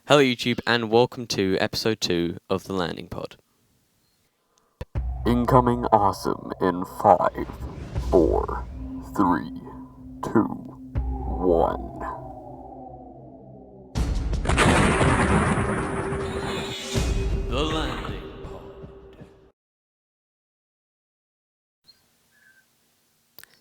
Hello YouTube and welcome to episode 2 of the Landing Pod. Incoming awesome in 5, 4, 3, 2, 1. The Landing Pod.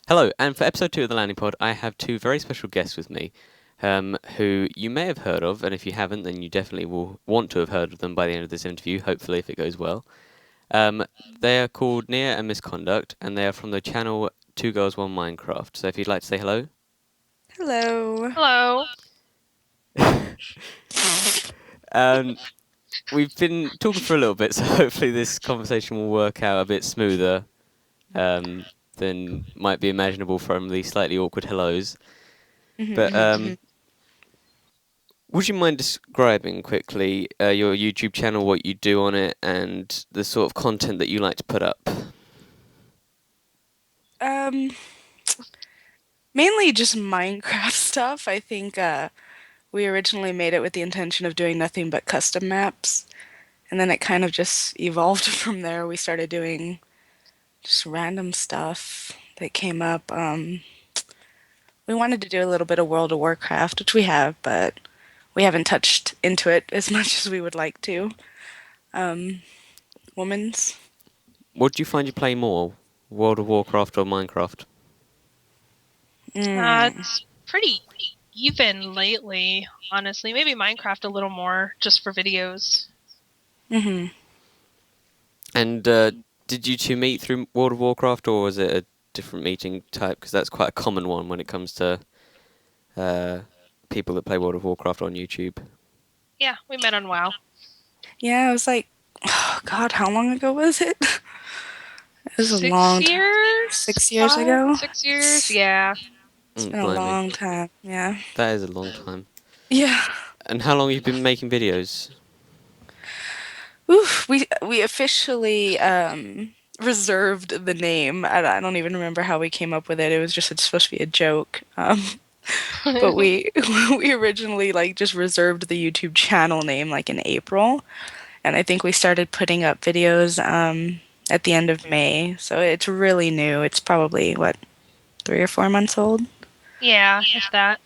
Hello, and for episode 2 of the Landing Pod, I have two very special guests with me, who you may have heard of, and if you haven't, then you definitely will want to have heard of them by the end of this interview, hopefully if it goes well. They are called Nia and Misconduct, and they are from the channel Two Girls One Minecraft. So if you'd like to say hello. Hello. Hello. We've been talking for a little bit, so hopefully this conversation will work out a bit smoother than might be imaginable from the slightly awkward hellos. But would you mind describing quickly your YouTube channel, what you do on it, and the sort of content that you like to put up? Mainly just Minecraft stuff. I think we originally made it with the intention of doing nothing but custom maps, and then it kind of just evolved from there. We started doing just random stuff that came up. We wanted to do a little bit of World of Warcraft, which we have, but we haven't touched into it as much as we would like to. Women's. What do you find you play more, World of Warcraft or Minecraft? It's pretty even lately, honestly. Maybe Minecraft a little more, just for videos. And did you two meet through World of Warcraft, or was it a different meeting type? Because that's quite a common one when it comes to people that play World of Warcraft on YouTube. Yeah, we met on WoW. Yeah, it was like, oh God, how long ago was it? It was a 6 long time. years? 6 years 5, ago? 6 years, yeah. It's been a long time, yeah. That is a long time. Yeah. And how long have you been making videos? Oof, we officially reserved the name. I don't even remember how we came up with it. It was just it's supposed to be a joke. But we we originally just reserved the YouTube channel name in April, and I think we started putting up videos at the end of May. So it's really new. It's probably 3 or 4 months old. Yeah, if that.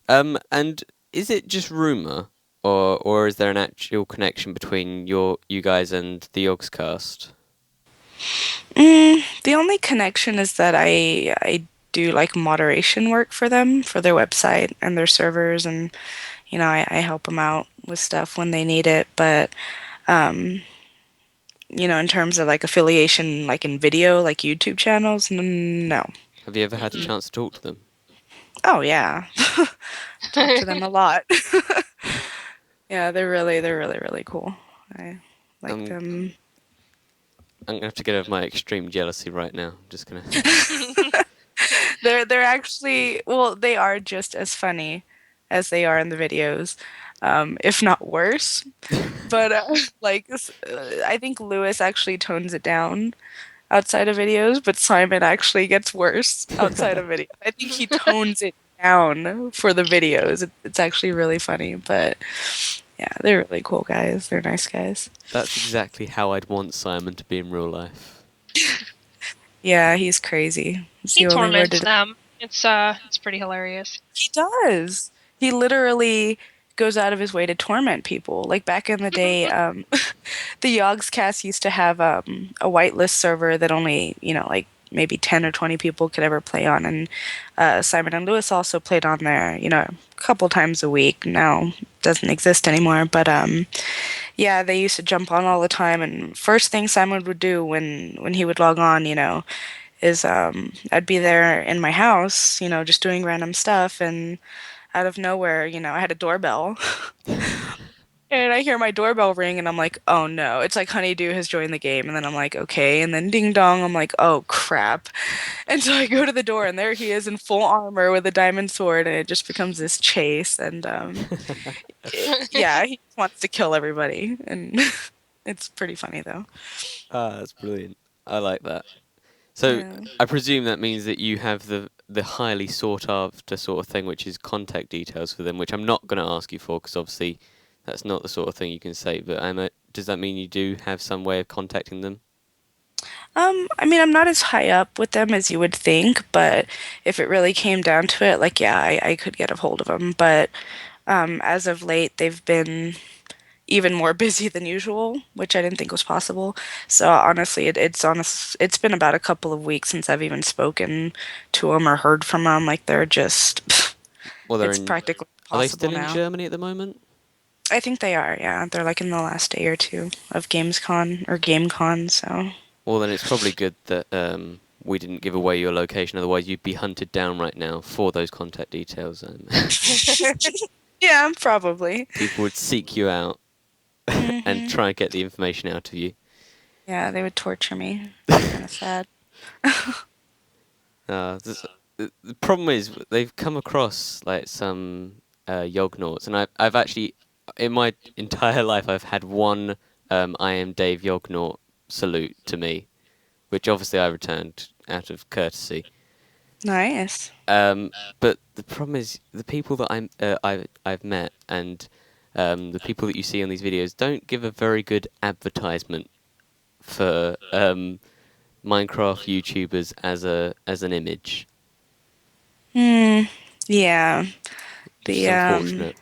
And is it just rumor, or is there an actual connection between you guys and the Yogscast? The only connection is that I do moderation work for them for their website and their servers, and I help them out with stuff when they need it. But in terms of affiliation, in video, YouTube channels, no. Have you ever had a chance to talk to them? Oh yeah, talk to them a lot. Yeah, they're really cool. I like them. I'm gonna have to get over my extreme jealousy right now. I'm just gonna. They're actually, well, they are just as funny as they are in the videos, if not worse. But I think Lewis actually tones it down outside of videos, but Simon actually gets worse outside of videos. I think he tones it down for the videos. It's actually really funny, but yeah, they're really cool guys. They're nice guys. That's exactly how I'd want Simon to be in real life. Yeah, he's crazy. He torments them. It's pretty hilarious. He does. He literally goes out of his way to torment people. Like back in the day, the Yogscast used to have a whitelist server that only, maybe 10 or 20 people could ever play on. And Simon and Lewis also played on there, a couple times a week. Now it doesn't exist anymore. But yeah, they used to jump on all the time. And first thing Simon would do when he would log on, is I'd be there in my house, just doing random stuff, and out of nowhere, I had a doorbell. And I hear my doorbell ring, and I'm like, oh no. It's like Honeydew has joined the game, and then I'm like, okay. And then ding dong, I'm like, oh crap. And so I go to the door, and there he is in full armor with a diamond sword, and it just becomes this chase. And yeah, he wants to kill everybody, and it's pretty funny though. Ah, that's brilliant. I like that. So Yeah. I presume that means that you have the highly sought after sort of thing, which is contact details for them, which I'm not going to ask you for because obviously that's not the sort of thing you can say. But does that mean you do have some way of contacting them? I mean, I'm not as high up with them as you would think, but if it really came down to it, like, yeah, I could get a hold of them. But as of late, they've been even more busy than usual, which I didn't think was possible. So honestly, it's been about a couple of weeks since I've even spoken to them or heard from them. Like they're just, Well, it's practically are they impossible still in now. Germany at the moment? I think they are, yeah. They're like in the last day or two of Gamescom or GameCon, so. Well, then it's probably good that we didn't give away your location. Otherwise, you'd be hunted down right now for those contact details. Yeah, probably. People would seek you out and try and get the information out of you. Yeah, they would torture me. Kind of sad. The problem is they've come across like some Yognauts, and I've actually in my entire life I've had one I am Dave Yognaut salute to me, which obviously I returned out of courtesy. Nice. But the problem is the people that I've met and the people that you see on these videos don't give a very good advertisement for Minecraft YouTubers as an image. Yeah. Which is The unfortunate.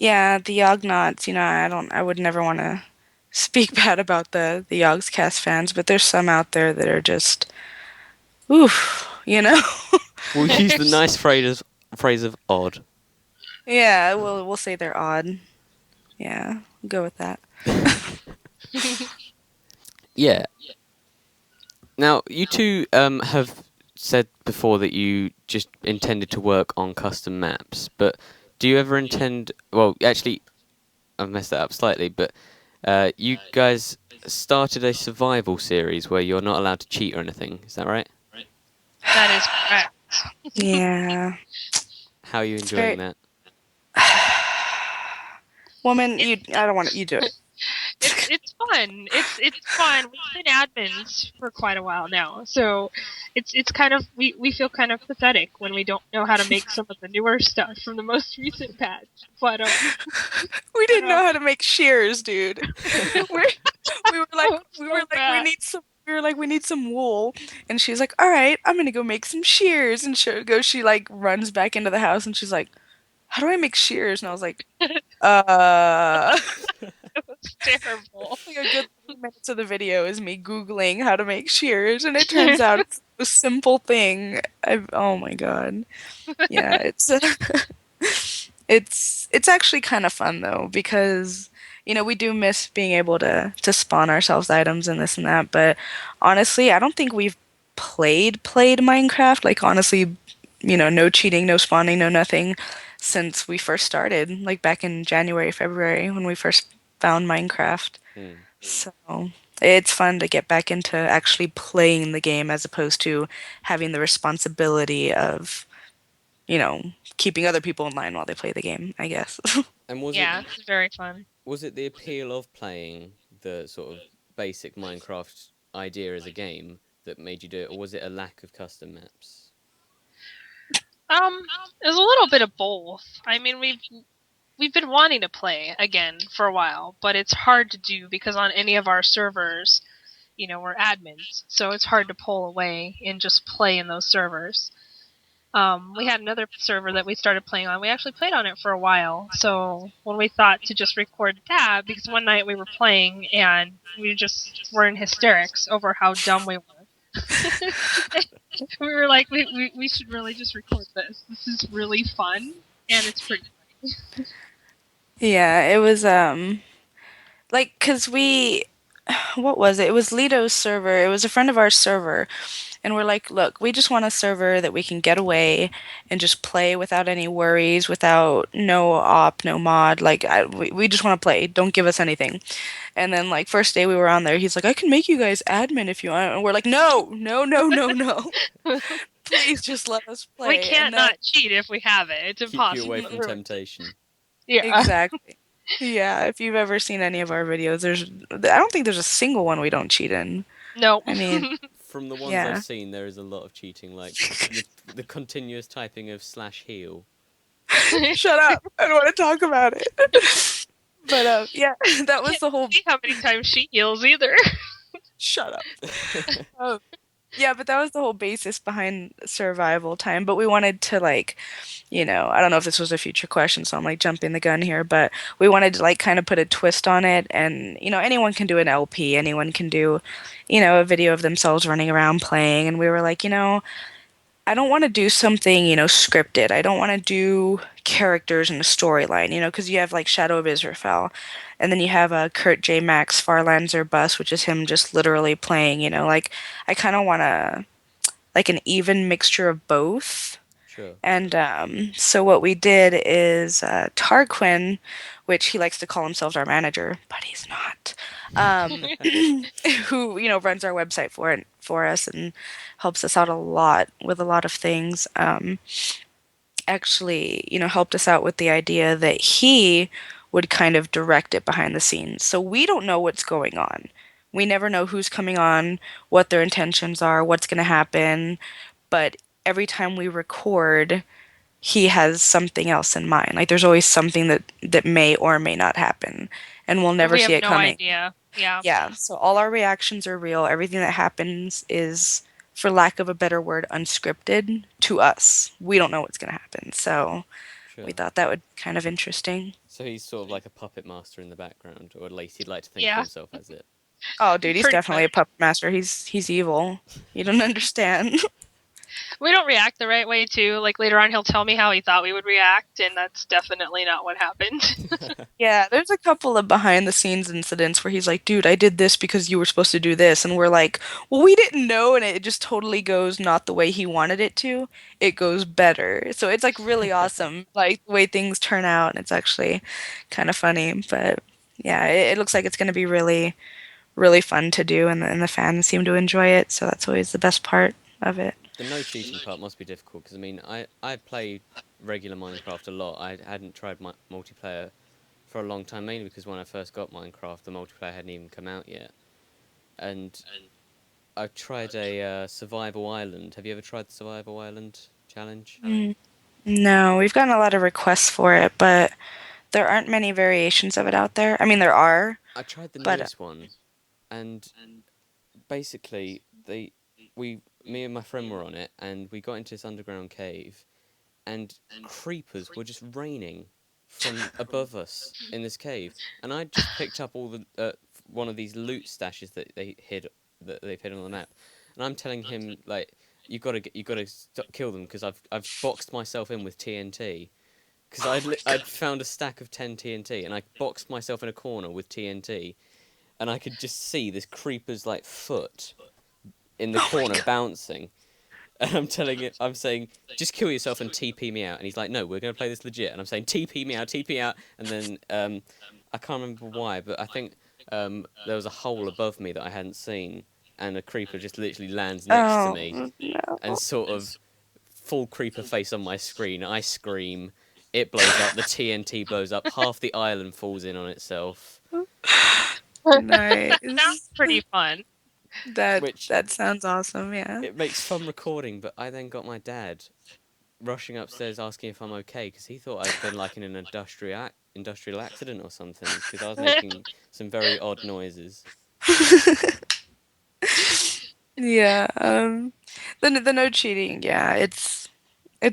yeah, the Yognauts, I would never want to speak bad about the Yogscast fans, but there's some out there that are just oof, We'll use the nice phrase of odd. Yeah, we'll say they're odd. Yeah, go with that. Yeah. Now, you two have said before that you just intended to work on custom maps, but do you ever intend... Well, actually, I've messed that up slightly, but you guys started a survival series where you're not allowed to cheat or anything. Is that right? That is correct. Yeah. How are you enjoying that? Woman, I don't want you do it. It's fun. It's fun. We've been admins for quite a while now, so it's kind of we feel kind of pathetic when we don't know how to make some of the newer stuff from the most recent patch. But we didn't know how to make shears, dude. we were like we need some wool, and she's like, all right, I'm gonna go make some shears, and she like runs back into the house, and she's like, how do I make shears? And I was like, It was terrible. like a good 3 minutes of the video is me Googling how to make shears, and it turns out it's a simple thing. Oh my god. Yeah, it's actually kind of fun though, because we do miss being able to spawn ourselves items and this and that, but honestly, I don't think we've played Minecraft, like honestly, no cheating, no spawning, no nothing, since we first started, like back in January, February, when we first found Minecraft. So it's fun to get back into actually playing the game as opposed to having the responsibility of, keeping other people in line while they play the game, I guess. And It's very fun. Was it the appeal of playing the sort of basic Minecraft idea as a game that made you do it, or was it a lack of custom maps? It was a little bit of both. I mean, we've been wanting to play again for a while, but it's hard to do because on any of our servers, we're admins, so it's hard to pull away and just play in those servers. We had another server that we started playing on. We actually played on it for a while. So when we thought to just record that, because one night we were playing and we just were in hysterics over how dumb we were. We were like, we should really just record this. This is really fun, and it's pretty funny. Yeah, it was like, cause what was it? It was Lito's server. It was a friend of ours server. And we're like, look, we just want a server that we can get away and just play without any worries, without no op, no mod. Like, we just want to play. Don't give us anything. And then, like, first day we were on there, he's like, I can make you guys admin if you want. And we're like, no. Please just let us play. We can't not cheat if we have it. It's impossible. Keep you away from temptation. Yeah. Exactly. Yeah, if you've ever seen any of our videos, I don't think there's a single one we don't cheat in. No. I mean, from the ones I've Yeah. seen, there is a lot of cheating, like the continuous typing of slash heal. Shut up. I don't want to talk about it. But yeah, that was Can't the whole see how many times she heals either. shut up. Um, yeah, but that was the whole basis behind survival time. But we wanted to like, I don't know if this was a future question, so I'm like jumping the gun here, but we wanted to like kind of put a twist on it and anyone can do an LP, anyone can do, a video of themselves running around playing and we were like, I don't want to do something, scripted. I don't want to do characters in a storyline, because you have like Shadow of Israfel, and then you have Kurt J. Max Farlands Bus, which is him just literally playing, like I kind of want to like an even mixture of both. Sure. And so what we did is Tarquin, which he likes to call himself our manager, but he's not. Who runs our website for us and helps us out a lot with a lot of things. Actually, helped us out with the idea that he would kind of direct it behind the scenes. So we don't know what's going on. We never know who's coming on, what their intentions are, what's going to happen. But every time we record, he has something else in mind. Like there's always something that may or may not happen, and we'll never We see have it no coming. idea. Yeah. Yeah, so all our reactions are real. Everything that happens is, for lack of a better word, unscripted to us. We don't know what's going to happen. So we Sure. thought that would be kind of interesting. So he's sort of like a puppet master in the background, or at least he'd like to think of Yeah. himself as it. Oh, dude, he's Pretty definitely a much. puppet master. He's evil. You don't understand. We don't react the right way too. Like later on, he'll tell me how he thought we would react, and that's definitely not what happened. Yeah, there's a couple of behind the scenes incidents where he's like, dude, I did this because you were supposed to do this. And we're like, well, we didn't know. And it just totally goes not the way he wanted it to. It goes better. So it's like really awesome, like the way things turn out. And it's actually kind of funny. But yeah, it looks like it's going to be really, really fun to do. And the fans seem to enjoy it. So that's always the best part of it. The no cheating part must be difficult because I mean I play regular Minecraft a lot. I hadn't tried my multiplayer for a long time, mainly because when I first got Minecraft, the multiplayer hadn't even come out yet. And I've tried a Survival Island. Have you ever tried the Survival Island challenge? Mm, no, we've gotten a lot of requests for it, but there aren't many variations of it out there. I mean, there are, I tried the but newest one, and basically me and my friend were on it, and we got into this underground cave, and creepers were just raining from above us in this cave, and I just picked up all the one of these loot stashes that they've hid on the map, and I'm telling him like you gotta kill them because I've boxed myself in with TNT. Because I'd found a stack of 10 TNT and I boxed myself in a corner with TNT, and I could just see this creeper's like foot in the corner bouncing. And I'm saying, just kill yourself and TP me out. And he's like, no, we're going to play this legit. And I'm saying, TP me out, TP out. And then I can't remember why, but I think there was a hole above me that I hadn't seen, and a creeper just literally lands next to me no. and sort of full creeper face on my screen. I scream. It blows up. The TNT blows up. Half the island falls in on itself. Nice. Sounds pretty fun. Which That sounds awesome, yeah. it makes fun recording. But I then got my dad rushing upstairs asking if I'm okay because he thought I'd been like in an industrial accident or something because I was making some very odd noises. Yeah, the no cheating, yeah, it's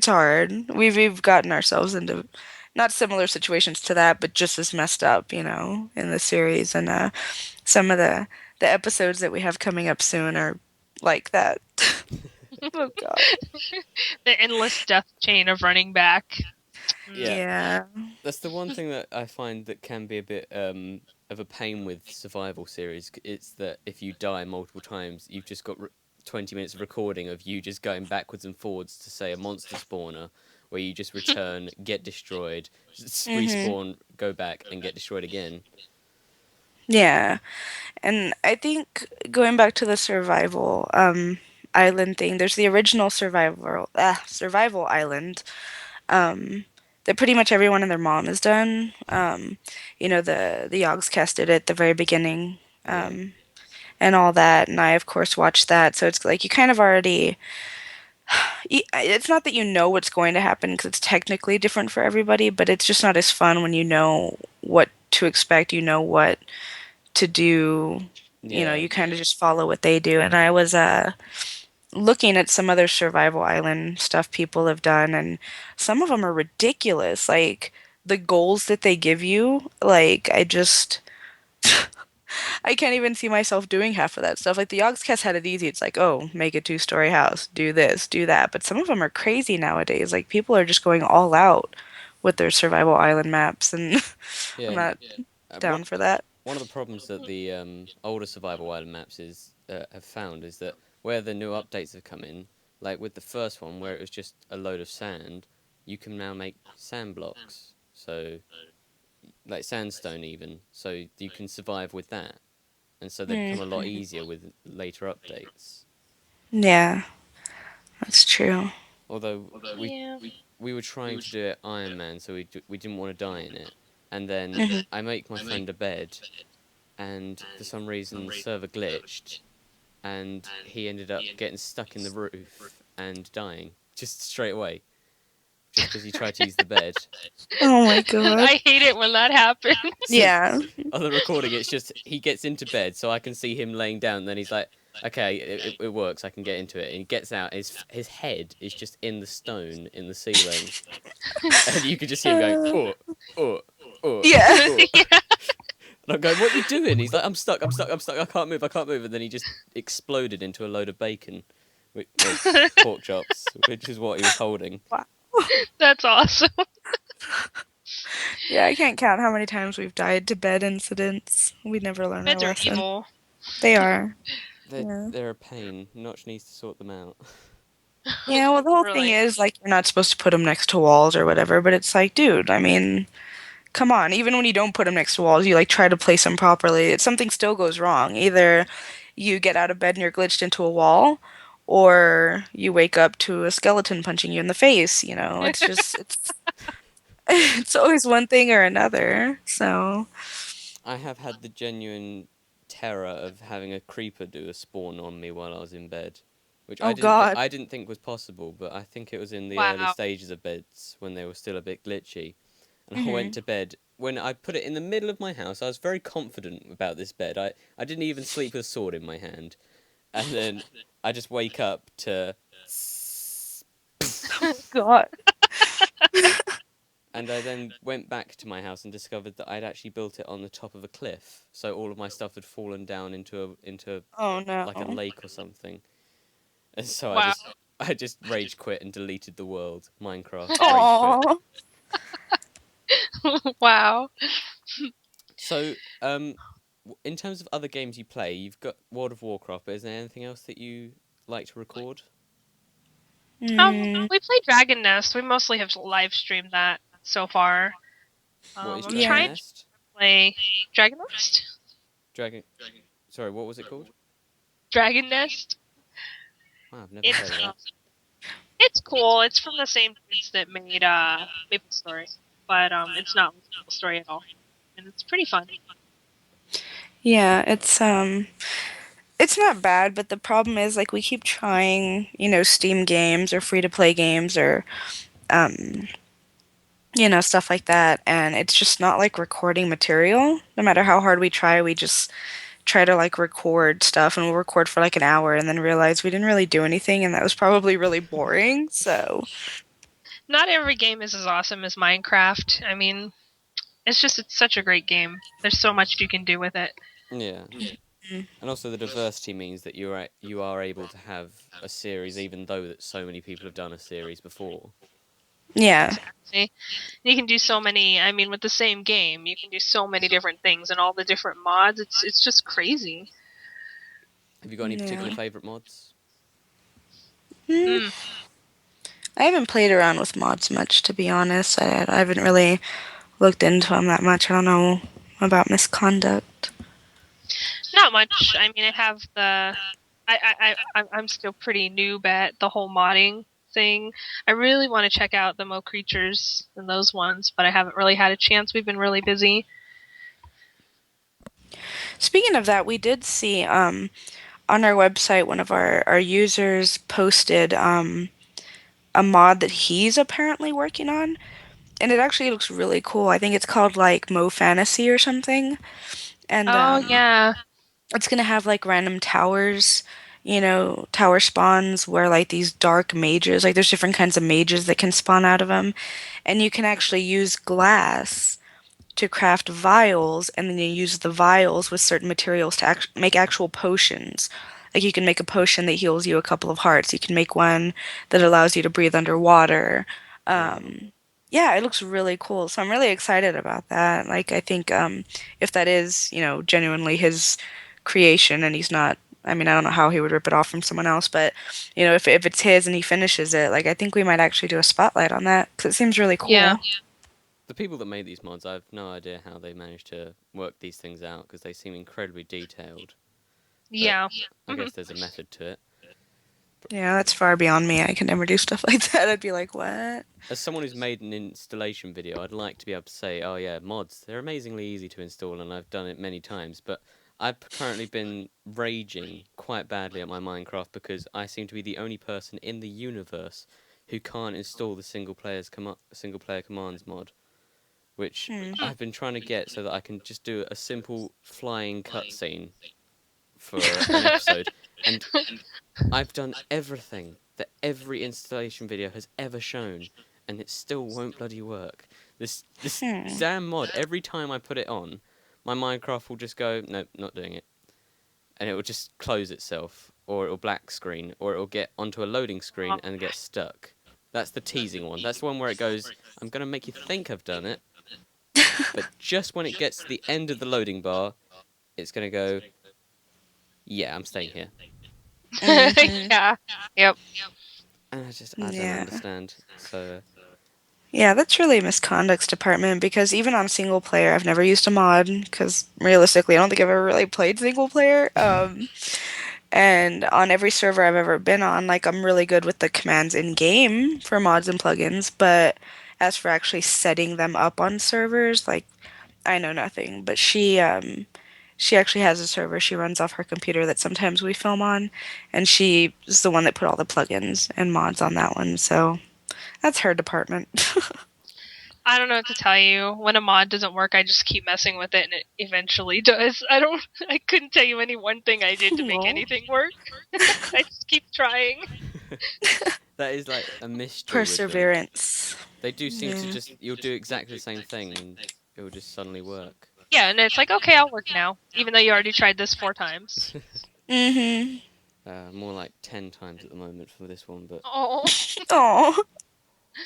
hard. We've gotten ourselves into not similar situations to that, but just as messed up, in the series. And some of the episodes that we have coming up soon are like that. Oh God. The endless death chain of running back. Yeah. Yeah. That's the one thing that I find that can be a bit of a pain with survival series. It's that if you die multiple times, you've just got 20 minutes of recording of you just going backwards and forwards to, say, a monster spawner, where you just return, get destroyed, respawn, go back, and get destroyed again. Yeah. And I think going back to the survival island thing, there's the original survival island that pretty much everyone and their mom has done. The Yogscast did it at the very beginning. Yeah. and all that, and I of course watched that. So it's like you kind of already it's not that you know what's going to happen because it's technically different for everybody, but it's just not as fun when you know what to expect, you know what to do. You know, Yeah. you kind of just follow what they do. And I was looking at some other survival island stuff people have done, and some of them are ridiculous. Like the goals that they give you, like I can't even see myself doing half of that stuff. Like the Yogscast had it easy. It's like, oh, make a two-story house, do this, do that. But some of them are crazy nowadays. Like people are just going all out with their survival island maps, and Yeah. I'm And not what down for that. one of the problems that the older survival island maps is have found is that where the new updates have come in, like with the first one where it was just a load of sand, you can now make sand blocks. So like sandstone even, so you can survive with that. And so they become a lot Mm. easier with later updates. Yeah, that's true. Although Yeah. we were trying to do it Iron Man, so we didn't want to die in it. And then Mhm. I make my friend a bed, and for some reason the server glitched, and he ended up getting stuck in the roof and dying just straight away, just because he tried to use the bed. Oh my God. I hate it when that happens. So Yeah. on the recording, it's just he gets into bed, so I can see him laying down. And then he's like, "Okay, it works. I can get into it." And he gets out. His head is just in the stone in the ceiling, and you could just hear him going, Uh, "Oh, oh, oh, yeah. oh." Yeah. And I'm going, "What are you doing?" He's like, "I'm stuck. I'm stuck. I'm stuck. I can't move. I can't move." And then he just exploded into a load of bacon, or pork chops, which is what he was holding. Wow. That's awesome. Yeah, I can't count how many times we've died to bed incidents. We never learn our Beds are lesson. evil. They are. They're Yeah. they're a pain. Notch needs to sort them out. Yeah, well, the whole thing Really. is like you're not supposed to put them next to walls or whatever, but it's like, dude, I mean, come on. Even when you don't put them next to walls, you like try to place them properly. Something still goes wrong. Either you get out of bed and you're glitched into a wall, or you wake up to a skeleton punching you in the face. You know, it's just it's it's always one thing or another. So, I have had the genuine terror of having a creeper do a spawn on me while I was in bed, which oh God. I didn't think was possible, but I think it was in the early Wow. stages of beds when they were still a bit glitchy. And I went Hmm. to bed when I put it in the middle of my house. I was very confident about this bed. I didn't even sleep with a sword in my hand, and then I just wake up to. God. And I then went back to my house and discovered that I'd actually built it on the top of a cliff, so all of my stuff had fallen down into Oh like a no. lake or something. And so Wow. I just rage quit and deleted the world. Minecraft rage quit. Oh. Wow. So in terms of other games you play, you've got World of Warcraft, but is there anything else that you like to record? Hmm. We play Dragon Nest. We mostly have live streamed that so far. What is I'm Dragon Yeah. trying to Nest? play Dragon Nest. Dragon. Sorry, what was it called? Dragon Nest. Wow, I've never It's heard of that. it's cool. It's from the same dudes that made Maple Story, but it's not like Maple Story at all, and it's pretty fun. Yeah, it's not bad, but the problem is like we keep trying, Steam games or free to play games or um, stuff like that, and it's just not like recording material. No matter how hard we try, we just try to like record stuff and we'll record for like an hour and then realize we didn't really do anything and that was probably really boring. So, Not every game is as awesome as Minecraft. I mean, it's such a great game. There's so much you can do with it. Yeah. mm, And also the diversity means that you are able to have a series, even though that so many people have done a series before. yeah. See? You can do so many. I mean, with the same game, you can do so many different things and all the different mods. It's just crazy. Have you got any particular Yeah. favourite mods? Mm, Mm. I haven't played around with mods much, to be honest. I haven't really looked into them that much. I don't know about misconduct. Not much. I mean, I have the. I'm still pretty noob at the whole modding thing. I really want to check out the Mo Creatures and those ones, but I haven't really had a chance. We've been really busy. Speaking of that, we did see on our website one of our users posted a mod that he's apparently working on, and it actually looks really cool. I think it's called like Mo Fantasy or something, and Oh yeah. it's gonna have like random towers, tower spawns where like these dark mages, like there's different kinds of mages that can spawn out of them, and you can actually use glass to craft vials, and then you use the vials with certain materials to make actual potions. Like you can make a potion that heals you a couple of hearts. You can make one that allows you to breathe underwater. Wow. Yeah, it looks really cool. So I'm really excited about that. Like I think if that is, genuinely his creation and he's not, I mean, I don't know how he would rip it off from someone else, but if it's his and he finishes it, like I think we might actually do a spotlight on that because it seems really Yeah. cool. The people that made these mods, I have no idea how they managed to work these things out because they seem incredibly detailed. But Yeah. I guess there's a method to it. Yeah, that's far beyond me. I could never do stuff like that. I'd be like, what? As someone who's made an installation video, I'd like to be able to say, oh yeah, mods, they're amazingly easy to install and I've done it many times, but I've currently been raging quite badly at my Minecraft because I seem to be the only person in the universe who can't install the single player commands mod, which Hmm. I've been trying to get so that I can just do a simple flying cutscene for an episode, and I've done everything that every installation video has ever shown, and it still won't bloody work. This Hmm. damn mod, every time I put it on, my Minecraft will just go, nope, not doing it. And it will just close itself, or it will black screen, or it will get onto a loading screen and get stuck. That's the teasing one. That's the one where it goes, I'm going to make you think I've done it, but just when it gets to the end of the loading bar, it's going to go, yeah, I'm staying here. Mhm. Yeah. Yep. And I don't Yeah. understand. So, Yeah, that's really Misconduct's department because even on single player, I've never used a mod because realistically, I don't think I've ever really played single player. And on every server I've ever been on, like I'm really good with the commands in game for mods and plugins, but as for actually setting them up on servers, like I know nothing. But she actually has a server she runs off her computer that sometimes we film on, and she is the one that put all the plugins and mods on that one. So that's her department. I don't know what to tell you. When a mod doesn't work, I just keep messing with it, and it eventually does. I couldn't tell you any one thing I did to make Aw. anything work. I just keep trying. that is like a mystery with them. Perseverance. They do seem to Yeah. just, you'll do exactly the same thing and it will just suddenly work. Yeah, and it's like, okay, I'll work now, even though you already tried this 4 times. Mhm. More like 10 times at the moment for this one, but Oh, Oh.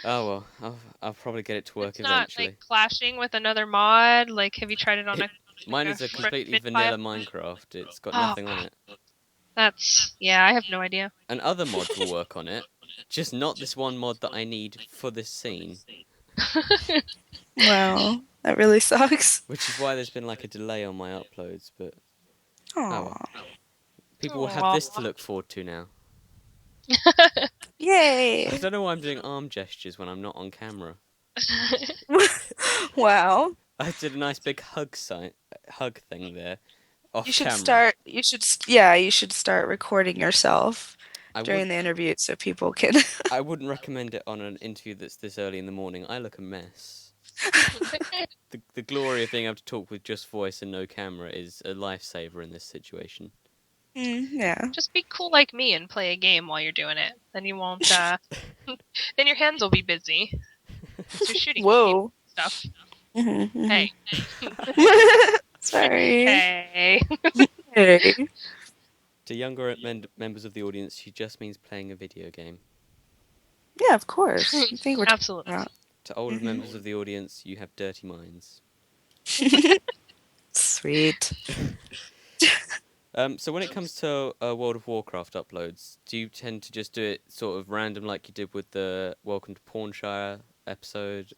oh well, I'll probably get it to work it's not eventually. like clashing with another mod. Like, have you tried it on a? Mine like is a fr- completely mid vanilla file? Minecraft. It's got Oh, nothing on it. That's I have no idea. And other mods will work on it, just not this one mod that I need for this scene. Wow. That really sucks. Which is why there's been like a delay on my uploads, but oh Aw. well. People will have this to look forward to now. I Yay. don't know why I'm doing arm gestures when I'm not on camera. Wow. I did a nice big hug thing there, off You should camera. start. You should start recording yourself I during would, the interview so people can. I wouldn't recommend it on an interview that's this early in the morning. I look a mess. The glory of being able to talk with just voice and no camera is a lifesaver in this situation. Yeah. Just be cool like me and play a game while you're doing it. Then you won't. Then your hands will be busy. 'Cause you're shooting Whoa. stuff. Mhm, mhm. Hey. Sorry. Hey. Hey. To younger members of the audience, she just means playing a video game. Yeah, of course. You think we're Absolutely. talking To older Mhm. members of the audience, you have dirty minds. about? Sweet. So when it comes to World of Warcraft uploads, do you tend to just do it sort of random like you did with the Welcome to Pawnshire episode?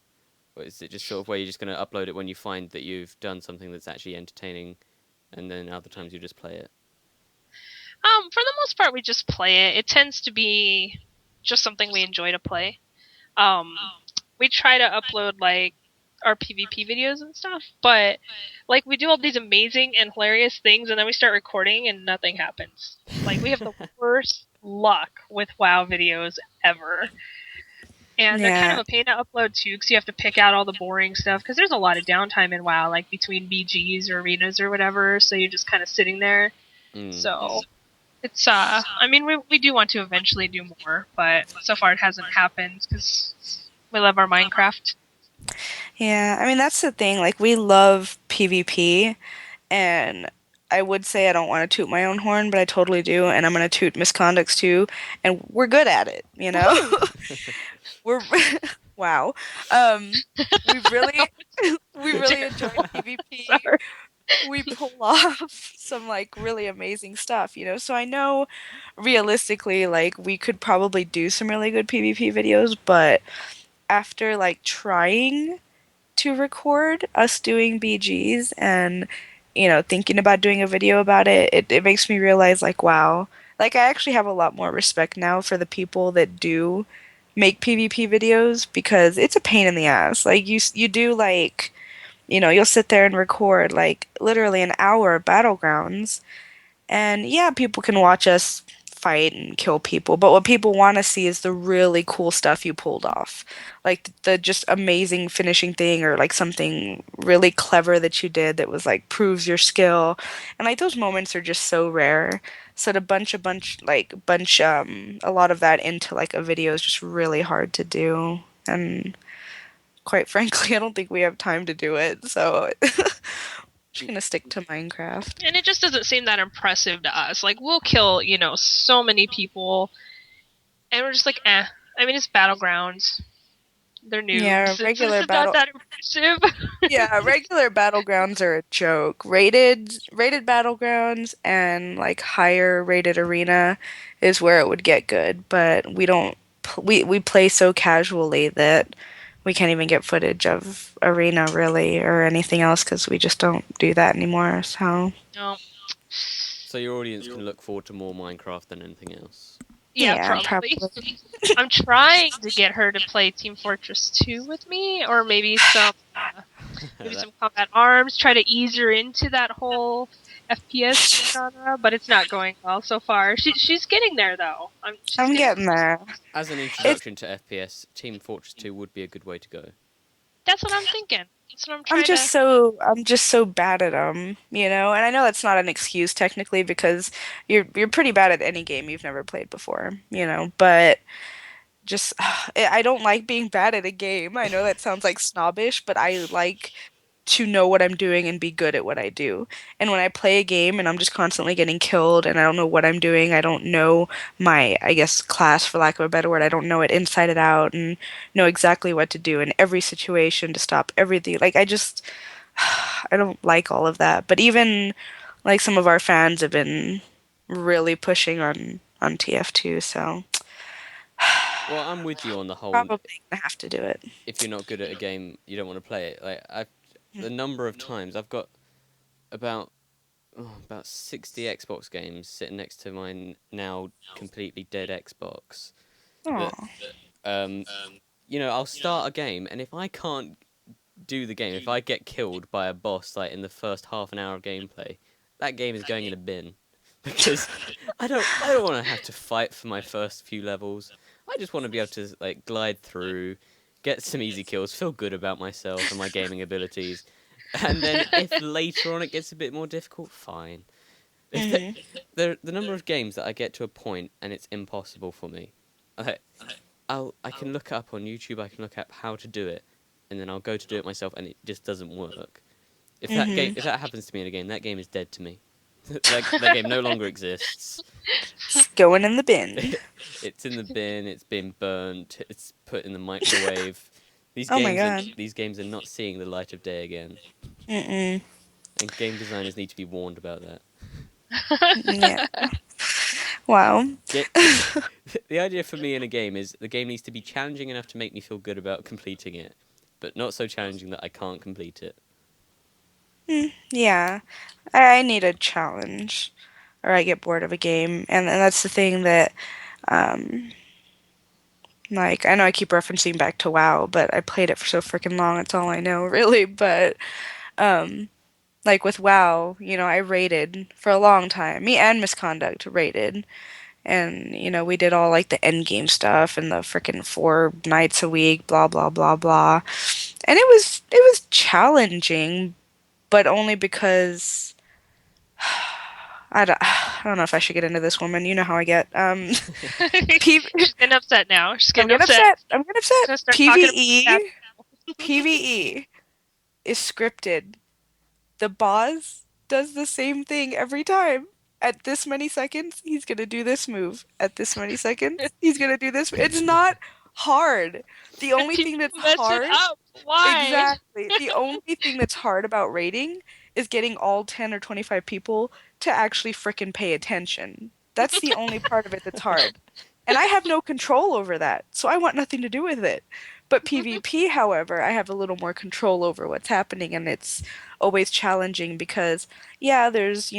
Or is it just sort of where you're just going to upload it when you find that you've done something that's actually entertaining, and then other times you just play it? For the most part, we just play it. It tends to be just something we enjoy to play. We try to upload like our PvP videos and stuff, but like we do all these amazing and hilarious things, and then we start recording and nothing happens. Like we have the worst luck with WoW videos ever. And they're kind of Yeah. a pain to upload too, because you have to pick out all the boring stuff. Because there's a lot of downtime in WoW, like between BGs or arenas or whatever. So you're just kind of sitting there. So it's I mean, we do want to eventually do more, but so far it hasn't happened because we love our Minecraft. Yeah, I mean that's the thing. Like we love PvP, and I would say I don't want to toot my own horn, but I totally do, and I'm gonna toot Misconducts too, and we're good at it, you know? We're wow. We really we really enjoy PvP. Sorry. We pull off some like really amazing stuff, you know? So I know realistically like we could probably do some really good PvP videos, but after like trying to record us doing BGs and thinking about doing a video about it, it makes me realize like wow, like I actually have a lot more respect now for the people that do make PvP videos because it's a pain in the ass. Like you do like you'll sit there and record like literally an hour of battlegrounds and yeah, people can watch us fight and kill people, but what people want to see is the really cool stuff you pulled off. Like the just amazing finishing thing or like something really clever that you did that was like proves your skill. And like those moments are just so rare. So to bunch a lot of that into like a video is just really hard to do. And quite frankly, I don't think we have time to do it. So just gonna stick to Minecraft. And it just doesn't seem that impressive to us. Like we'll kill, so many people, and we're just like, eh. I mean, it's battlegrounds. They're noobs. Yeah, It's regular not battle. that impressive. Yeah, regular battlegrounds are a joke. Rated battlegrounds and like higher rated arena is where it would get good, but we don't we play so casually that we can't even get footage of arena really or anything else because we just don't do that anymore. So No. So your audience can look forward to more Minecraft than anything else. Yeah, yeah, probably. probably. I'm trying to get her to play Team Fortress 2 with me, or maybe That- some Combat Arms. Try to ease her into that whole FPS genre, but it's not going well so far. She's getting there though. I'm getting there. As an introduction to FPS, Team Fortress 2 would be a good way to go. That's what I'm thinking. That's what I'm trying to. I'm just so bad at them, you know. And I know that's not an excuse technically because you're pretty bad at any game you've never played before, you know. But just I don't like being bad at a game. I know that sounds like snobbish, but I like to know what I'm doing and be good at what I do. And when I play a game and I'm just constantly getting killed and I don't know what I'm doing, I don't know my, I guess, class for lack of a better word, I don't know it inside and out and know exactly what to do in every situation to stop everything. Like I just I don't like all of that. But even like some of our fans have been really pushing on TF2, so Well, I'm with you on the whole. probably gonna have to do it. If you're not good at a game, you don't want to play it. The number of times I've got about about 60 Xbox games sitting next to my now completely dead Xbox. Aw. Um, I'll start a game, and if I can't do the game, if I get killed by a boss like in the first half an hour of gameplay, that game is going in a bin because I don't want to have to fight for my first few levels. I just want to be able to like glide through, get some easy kills, feel good about myself and my gaming abilities, and then if later on it gets a bit more difficult, fine. Mhm. The number of games that I get to a point and it's impossible for me. I can look up on YouTube. I can look up how to do it, and then I'll go to do it myself, and it just doesn't work. If that happens to me in a game, that game is dead to me. that game no longer exists. It's going in the bin. It's in the bin. It's been burnt. It's put in the microwave. Oh my God. These games are not seeing the light of day again, Mm-mm. and game designers need to be warned about that. Yeah. Wow. The idea for me in a game is the game needs to be challenging enough to make me feel good about completing it, but not so challenging that I can't complete it. Yeah. I need a challenge, or I get bored of a game, and that's the thing that um, Like, I know I keep referencing back to WoW, but I played it for so freaking long. It's all I know, really. But um, like with WoW, I raided for a long time. Me and Misconduct raided, and we did all like the end game stuff and the freaking 4 nights a week, blah blah blah blah. And it was challenging, but only because I don't know if I should get into this, woman. You know how I get. P- She's getting upset now. She's I'm getting getting upset. upset. I'm getting upset. Gonna start talking about that. PVE, PVE is scripted. The boss does the same thing every time. At this many seconds, he's gonna do this move. At this many seconds, he's gonna do this. It's not hard. The And only thing people that's mess it hard, up. Why? exactly. The only thing that's hard about raiding is getting all 10 or 25 people to actually frickin' pay attention. That's the only part of it that's hard. And I have no control over that, so I want nothing to do with it. But PvP, however, I have a little more control over what's happening, and it's always challenging because, yeah, there's,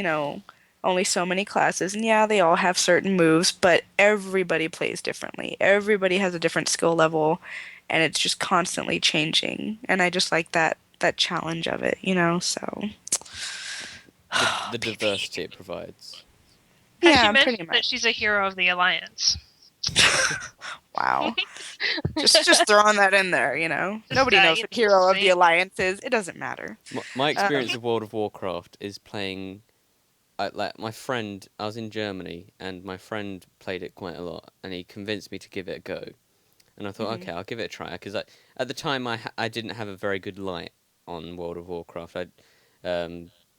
only so many classes, and yeah, they all have certain moves, but everybody plays differently. Everybody has a different skill level, and it's just constantly changing. And I just like that challenge of it. So The diversity it provides. Has she yeah, mentioned pretty that much. she's a hero of the Alliance? Wow. Just throwing that in there. Nobody knows what Hero of the Alliance is. It doesn't matter. My experience of World of Warcraft is playing. Like my friend, I was in Germany, and my friend played it quite a lot, and he convinced me to give it a go. And I thought, okay, I'll give it a try, because at the time I didn't have a very good light on World of Warcraft.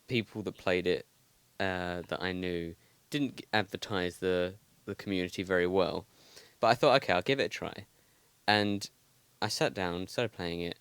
People that played it that I knew didn't advertise the community very well. But I thought, okay, I'll give it a try. And I sat down, started playing it,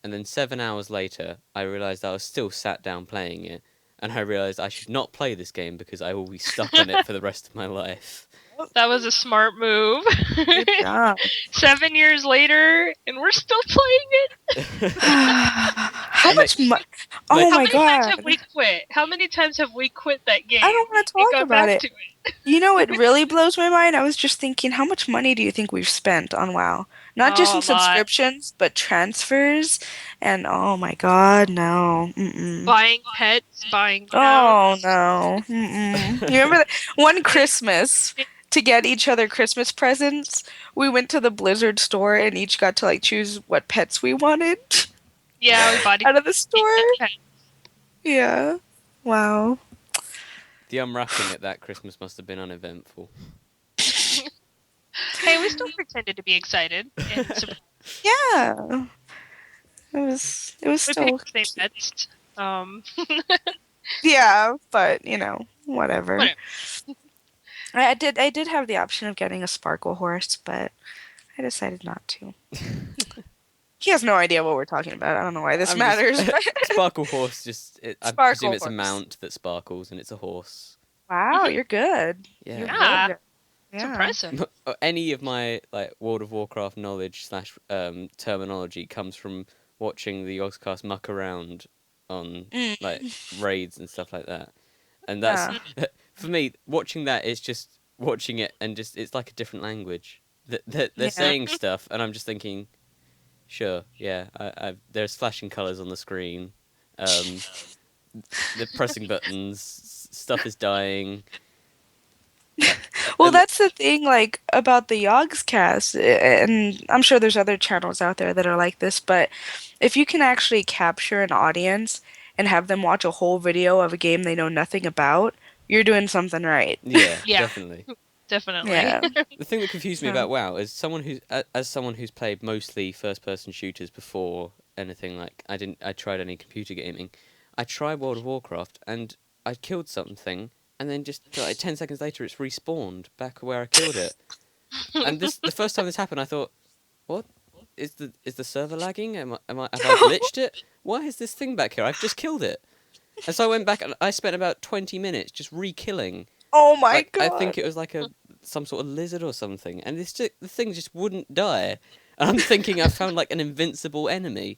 and then 7 hours later, I realised I was still sat down playing it, and I realised I should not play this game because I will be stuck on it for the rest of my life. That was a smart move. Good job. 7 years later, and we're still playing it. How much money? Oh How my How many times god. have we quit? How many times have we quit that game? I don't want to and talk gone about back it. to it? It really blows my mind. I was just thinking, how much money do you think we've spent on WoW? Not just Oh, in a lot. subscriptions, but transfers. And oh my god, no. Mm-mm. Buying pets, buying Oh crowns. no. Mm-mm. You remember that one Christmas to get each other Christmas presents? We went to the Blizzard store and each got to choose what pets we wanted Yeah, we bought out of the store. pets. Yeah. Wow. The unwrapping at that Christmas must have been uneventful. Hey, we still pretended to be excited. And Yeah. It was we still picked the same pets. yeah, but whatever. Whatever. I did have the option of getting a sparkle horse, but I decided not to. He has no idea what we're talking about. I don't know why this I'm matters. just- Sparkle horse, I Sparkle presume it's a horse. mount that sparkles and it's a horse. Wow, you're good. Yeah. You're Yeah. good. It's Yeah. impressive. Any of my World of Warcraft knowledge / terminology comes from watching the Yogscast muck around on raids and stuff like that. And that's for me, watching that is just watching it and it's like a different language. They're Yeah. saying stuff and I'm just thinking, sure, yeah, there's flashing colours on the screen. They're pressing buttons, stuff is dying. Well, And- that's the thing, about the Yogscast, and I'm sure there's other channels out there that are like this, but if you can actually capture an audience and have them watch a whole video of a game they know nothing about, you're doing something right. Yeah, Yeah. definitely. Definitely. Yeah. The thing that confused me So- about WoW is as someone who's played mostly first-person shooters before anything I tried any computer gaming. I tried World of Warcraft and I killed something and then just 10 seconds later it's respawned back where I killed it. And the first time this happened I thought, what? Is the server lagging? Have I glitched it? Why is this thing back here? I've just killed it. And so I went back and I spent about 20 minutes just re-killing. Oh my god. I think it was some sort of lizard or something, and the thing just wouldn't die. And I'm thinking I found an invincible enemy,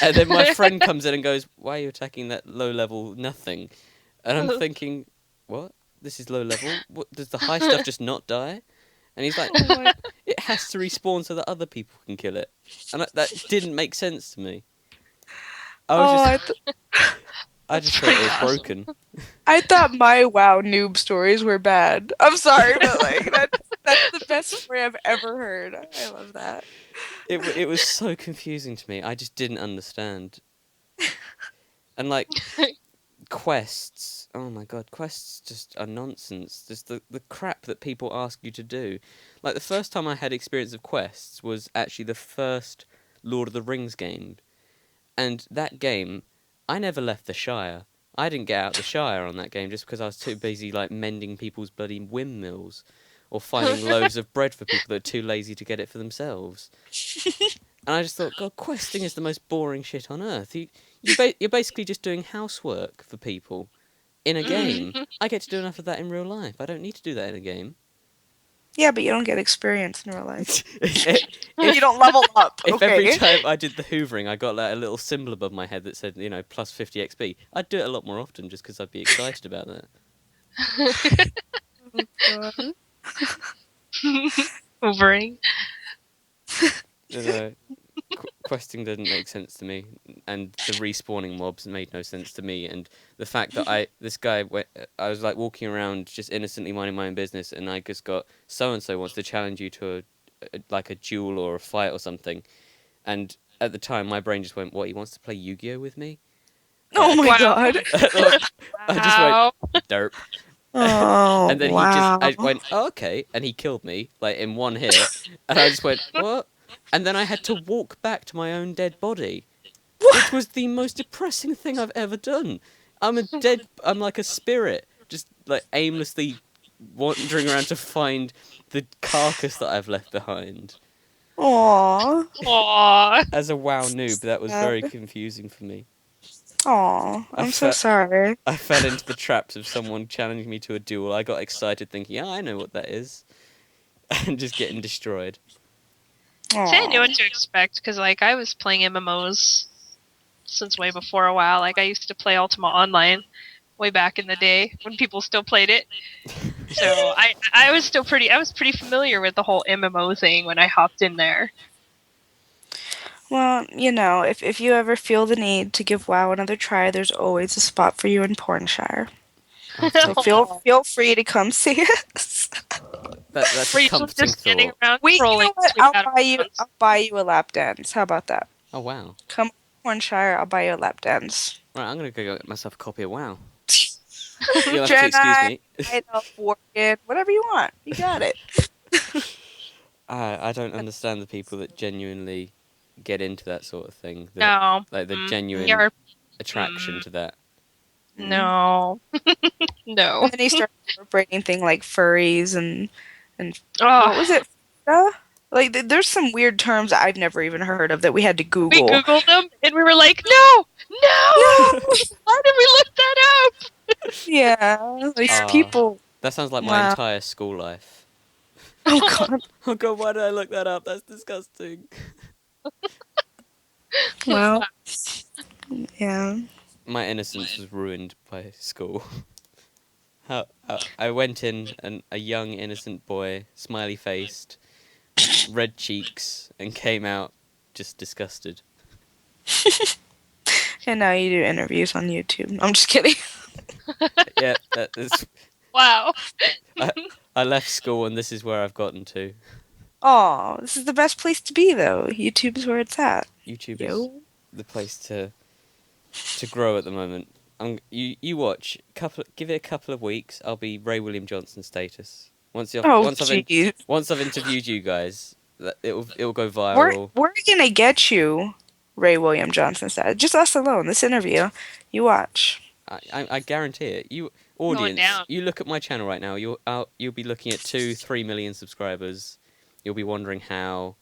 and then my friend comes in and goes, "Why are you attacking that low level nothing?" And I'm thinking, "What? This is low level. What does the high stuff just not die?" And he's like, Oh my- it has to respawn so that other people can kill it. And that didn't make sense to me. I was Oh, just, I just thought it was broken. I thought my WoW noob stories were bad. I'm sorry, but like that's the best story I've ever heard. I love that. It was so confusing to me. I just didn't understand. And like quests, oh my god, quests just are nonsense. Just the crap that people ask you to do. Like the first time I had experience of quests was actually the first Lord of the Rings game. And that game, I never left the Shire. I didn't get out the Shire on that game just because I was too busy like mending people's bloody windmills or finding loaves of bread for people that are too lazy to get it for themselves. And I just thought, God, questing is the most boring shit on earth. You're basically just doing housework for people in a game. I get to do enough of that in real life. I don't need to do that in a game. Yeah, but you don't get experience in real life. if You don't level up. if Okay. every time I did the hoovering, I got like a little symbol above my head that said, plus 50 XP, I'd do it a lot more often just because I'd be excited about that. Overing. Questing didn't make sense to me, and the respawning mobs made no sense to me, and the fact that I was like walking around just innocently minding my own business, and I just got so and so wants to challenge you to a duel or a fight or something, and at the time my brain just went, what, he wants to play Yu-Gi-Oh with me? Oh my Wow. god. I just went derp. Oh, And then wow. I went, oh, okay, and he killed me like in one hit, and I just went, what? And then I had to walk back to my own dead body, which was the most depressing thing I've ever done. I'm like a spirit, just like aimlessly wandering around to find the carcass that I've left behind. Aw. Aww. As a WoW noob, that was Sad. very confusing for me. Aw. I'm so sorry. I fell into the traps of someone challenging me to a duel. I got excited thinking, yeah, I know what that is. And just getting destroyed. See, I knew what to expect because, like, I was playing MMOs since way before a while. Like, I used to play Ultima Online way back in the day when people still played it. So I was pretty familiar with the whole MMO thing when I hopped in there. Well, if you ever feel the need to give WoW another try, there's always a spot for you in Pornshire. So feel free to come see us. That's Were a you comforting just standing thought. around You know trolling? what? sweet I'll Adams? buy you a lap dance. How about that? Oh, wow. Come to Pornshire, I'll buy you a lap dance. Right, I'm going to go get myself a copy of WoW. You'll have to excuse Jedi, me. Worgen, whatever you want. You got it. I don't understand the people that genuinely get into that sort of thing. No. Like the genuine You're- attraction to that. No. No. And then he started incorporating things like furries and Oh, what was it? Like there's some weird terms that I've never even heard of that we had to we Google. Googled them and we were like, no! How did we look that up? Yeah, like Ah. people. That sounds like my Wow. entire school life. Oh god. Oh god, why did I look that up? That's disgusting. Well. Yeah. My innocence was ruined by school. I went in, a young innocent boy, smiley faced, red cheeks, and came out just disgusted. And now you do interviews on YouTube. I'm just kidding. Yeah, that is. Wow. I left school and this is where I've gotten to. Oh, this is the best place to be though. YouTube's where it's at. YouTube is Yo. the place to grow at the moment. You watch. Give it a couple of weeks. I'll be Ray William Johnson status. Once I've interviewed you guys, it'll go viral. We're gonna get you Ray William Johnson status. Just us alone. This interview, you watch. I guarantee it. You Going audience, down. you look at my channel right now. You'll be looking at 2-3 million subscribers. You'll be wondering how.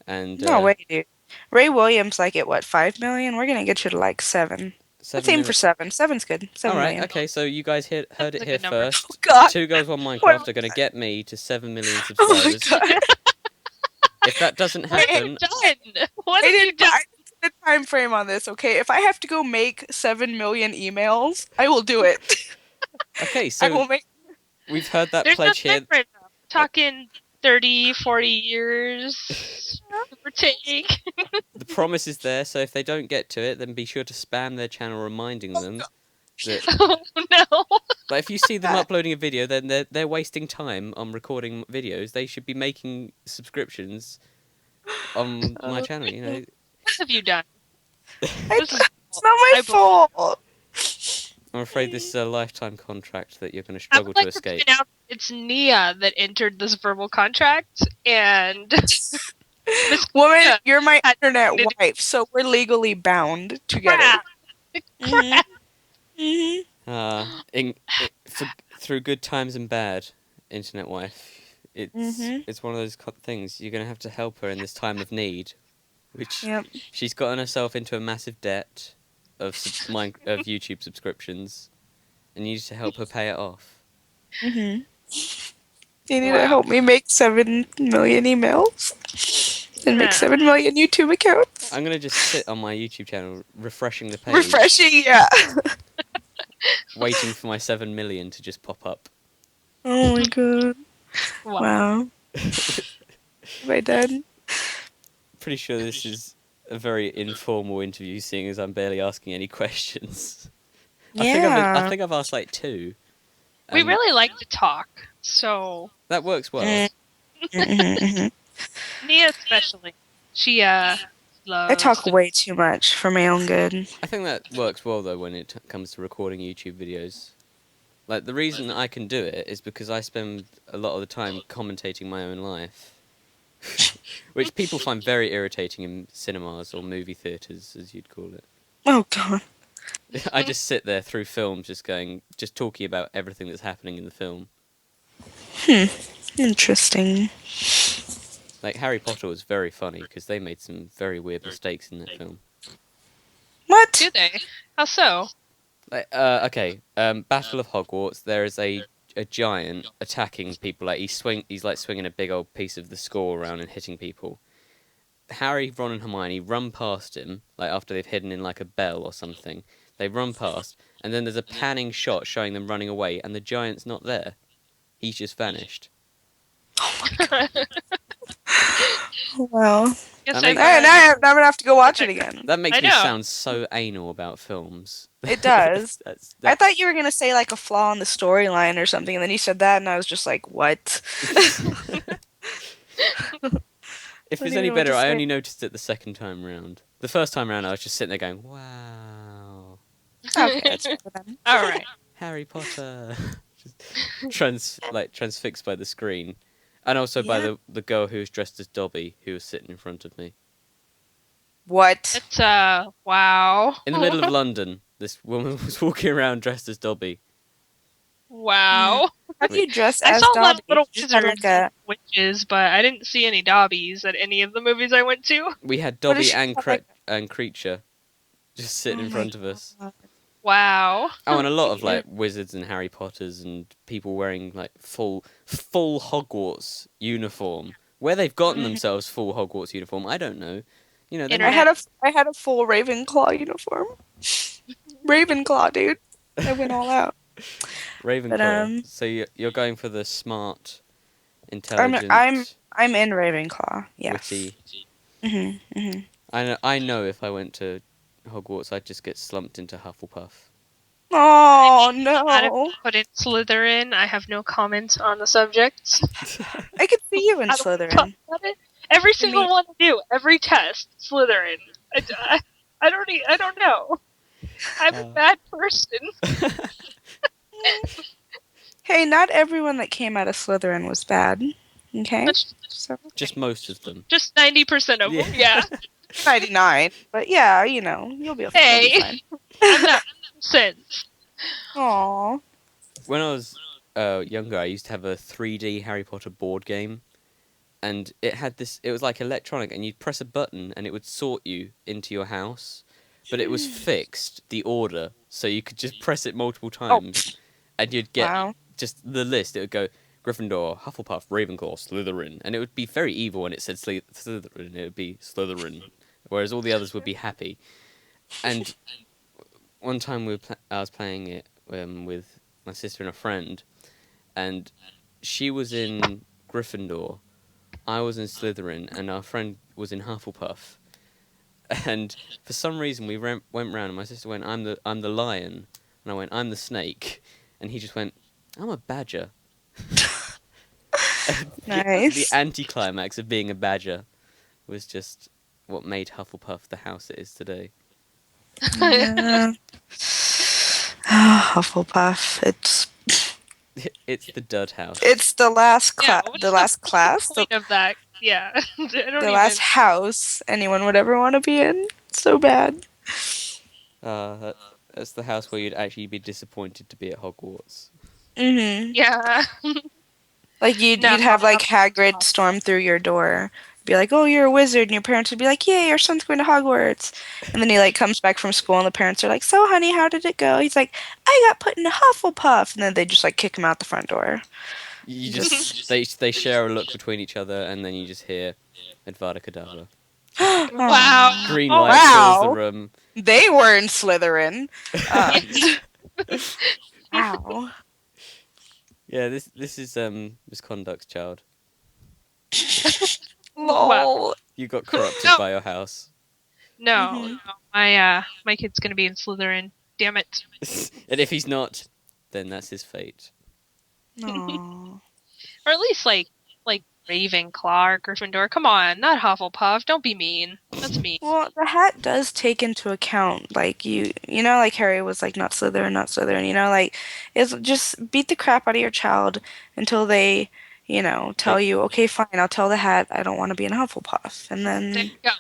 And No way, dude. Ray Williams like at what 5 million? We're gonna get you to like 7. Let's aim for 7. 7's good. 7 All right, million. okay. So you guys heard That's it a here good number. first. Oh, God. Two Girls One What Minecraft are was going to get me to 7 million Oh my subscribers. god. If that doesn't What have happen, you done? What I have you didn't done? put a time frame on this, okay? If I have to go make 7 million emails, I will do it. okay. I will So make. we've heard that There's pledge no here. time frame, though. talking 30, 40 years, give or take. The promise is there, so if they don't get to it, then be sure to spam their channel reminding them that. Oh no! Like, if you see them uploading a video, then they're wasting time on recording videos. They should be making subscriptions on my channel. You know, What have you done? It's not my fault. I'm afraid this is a lifetime contract that you're going to I struggle would like to escape. point out it's Nia that entered this verbal contract, and Miss Woman, Nia you're my had- internet wife, so we're legally bound together. Crap. Mhm. Through good times and bad, internet wife. It's Mhm. it's one of those things. You're going to have to help her in this time of need, which Yep. she's gotten herself into a massive debt of of YouTube subscriptions, and you need to help her pay it off. Mhm. You need Wow. to help me make 7 million emails and make Yeah. 7 million YouTube accounts. I'm going to just sit on my YouTube channel, refreshing the page, Refreshing, yeah. waiting for my 7 million to just pop up. Oh my god. Wow. Wow. Am I done? Pretty sure this is a very informal interview, seeing as I'm barely asking any questions. I think I've asked like 2. We and really like to talk, so that works well. Mhm. Nia especially. She loves. I talk way too much for my own good. I think that works well though when it comes to recording YouTube videos. Like, the reason I can do it is because I spend a lot of the time commentating my own life. Which people find very irritating in cinemas or movie theatres, as you'd call it. Oh god. I just sit there through films just talking about everything that's happening in the film. Interesting. Like, Harry Potter was very funny because they made some very weird mistakes in that film. What? Do they? How so? Like, Battle of Hogwarts, there is a giant attacking people. Like, he's like swinging a big old piece of the score around and hitting people. Harry, Ron, and Hermione run past him, like after they've hidden in like a bell or something. They run past, and then there's a panning shot showing them running away, and the giant's not there. He's just vanished. Well, Yes, That I makes- now I'm gonna have to go watch it again. That makes I me know. sound so anal about films. It does. That's- I thought you were gonna say like a flaw in the storyline or something, and then you said that, and I was just like, "What?" If I it's don't any know what to better, I say. only noticed it the second time round. The first time round, I was just sitting there going, "Wow, Okay, that's better then. All right. Harry Potter!" Just transfixed by the screen, and also by Yeah. the girl who was dressed as Dobby, who was sitting in front of me What? It's wow. in the middle of London. This woman was walking around dressed as Dobby. Wow. How do you dress I as saw a lot of Dobby? little You just had, wizards like a. and witches, but I didn't see any Dobbies at any of the movies I went to. We had What Dobby does she and have, like- and Creature just sitting Oh in my front of us. God. Wow. Oh, and a lot of like wizards and Harry Potters and people wearing like full Hogwarts uniform. Where they've gotten themselves full Hogwarts uniform, I don't know. You know, they I Internet. had a full Ravenclaw uniform. Ravenclaw, dude. I went all out. Ravenclaw. So you're going for the smart, intelligent, I'm in Ravenclaw. Yes. witty. Mm-hmm. I know if I went to Hogwarts, I'd just get slumped into Hufflepuff. Oh I'd no! put in Slytherin. I have no comment on the subject. I could see you in I don't wanna talk Slytherin. about it. Every single mean- one I do, every test, Slytherin. I don't know. I'm a bad person. Hey, not everyone that came out of Slytherin was bad. Okay, That's so Just most of them. just 90% of them. Yeah. 99. But yeah, you know, you'll be okay. Hey. I'm not sense. Aww. When I was younger, I used to have a 3D Harry Potter board game, and it had this. It was like electronic, and you'd press a button, and it would sort you into your house, but it was fixed the order, so you could just press it multiple times, and you'd get Wow. just the list. It would go Gryffindor, Hufflepuff, Ravenclaw, Slytherin, and it would be very evil when it said Slytherin. It would be Slytherin, whereas all the others would be happy. And one time I was playing it with my sister and a friend, and she was in Gryffindor, I was in Slytherin, and our friend was in Hufflepuff. And for some reason, we went round, and my sister went, I'm the lion," and I went, "I'm the snake," and he just went, "I'm a badger." The Nice. anticlimax of being a badger was just what made Hufflepuff the house it is today. Yeah. Hufflepuff. It's the dud house. It's the last Yeah, class. what's The last class. point of that? Yeah, I don't The even. last house anyone would ever want to be in. So bad. That's the house where you'd actually be disappointed to be at Hogwarts. Mhm. Yeah. Like you'd No. have like Hagrid storm through your door, be like, "Oh, you're a wizard," and your parents would be like, "Yay, your son's going to Hogwarts." And then he like comes back from school, and the parents are like, "So, honey, how did it go?" He's like, "I got put in a Hufflepuff," and then they just like kick him out the front door. You just they share a look between each other, and then you just hear Advada Kedavra. Wow. Green Oh, light fills the wow. room. They were in Slytherin. Wow. Yeah, this is misconduct, child. Lol. You got corrupted No. by your house. No, my kid's gonna be in Slytherin. Damn it. And if he's not, then that's his fate. Aw. Or at least like Ravenclaw or Gryffindor. Come on, not Hufflepuff. Don't be mean. That's mean. Well, the hat does take into account, like you know, like Harry was like not Slytherin, not Slytherin. You know, like it's just beat the crap out of your child until they, tell you, okay, fine, I'll tell the hat I don't want to be in Hufflepuff, and There then you go.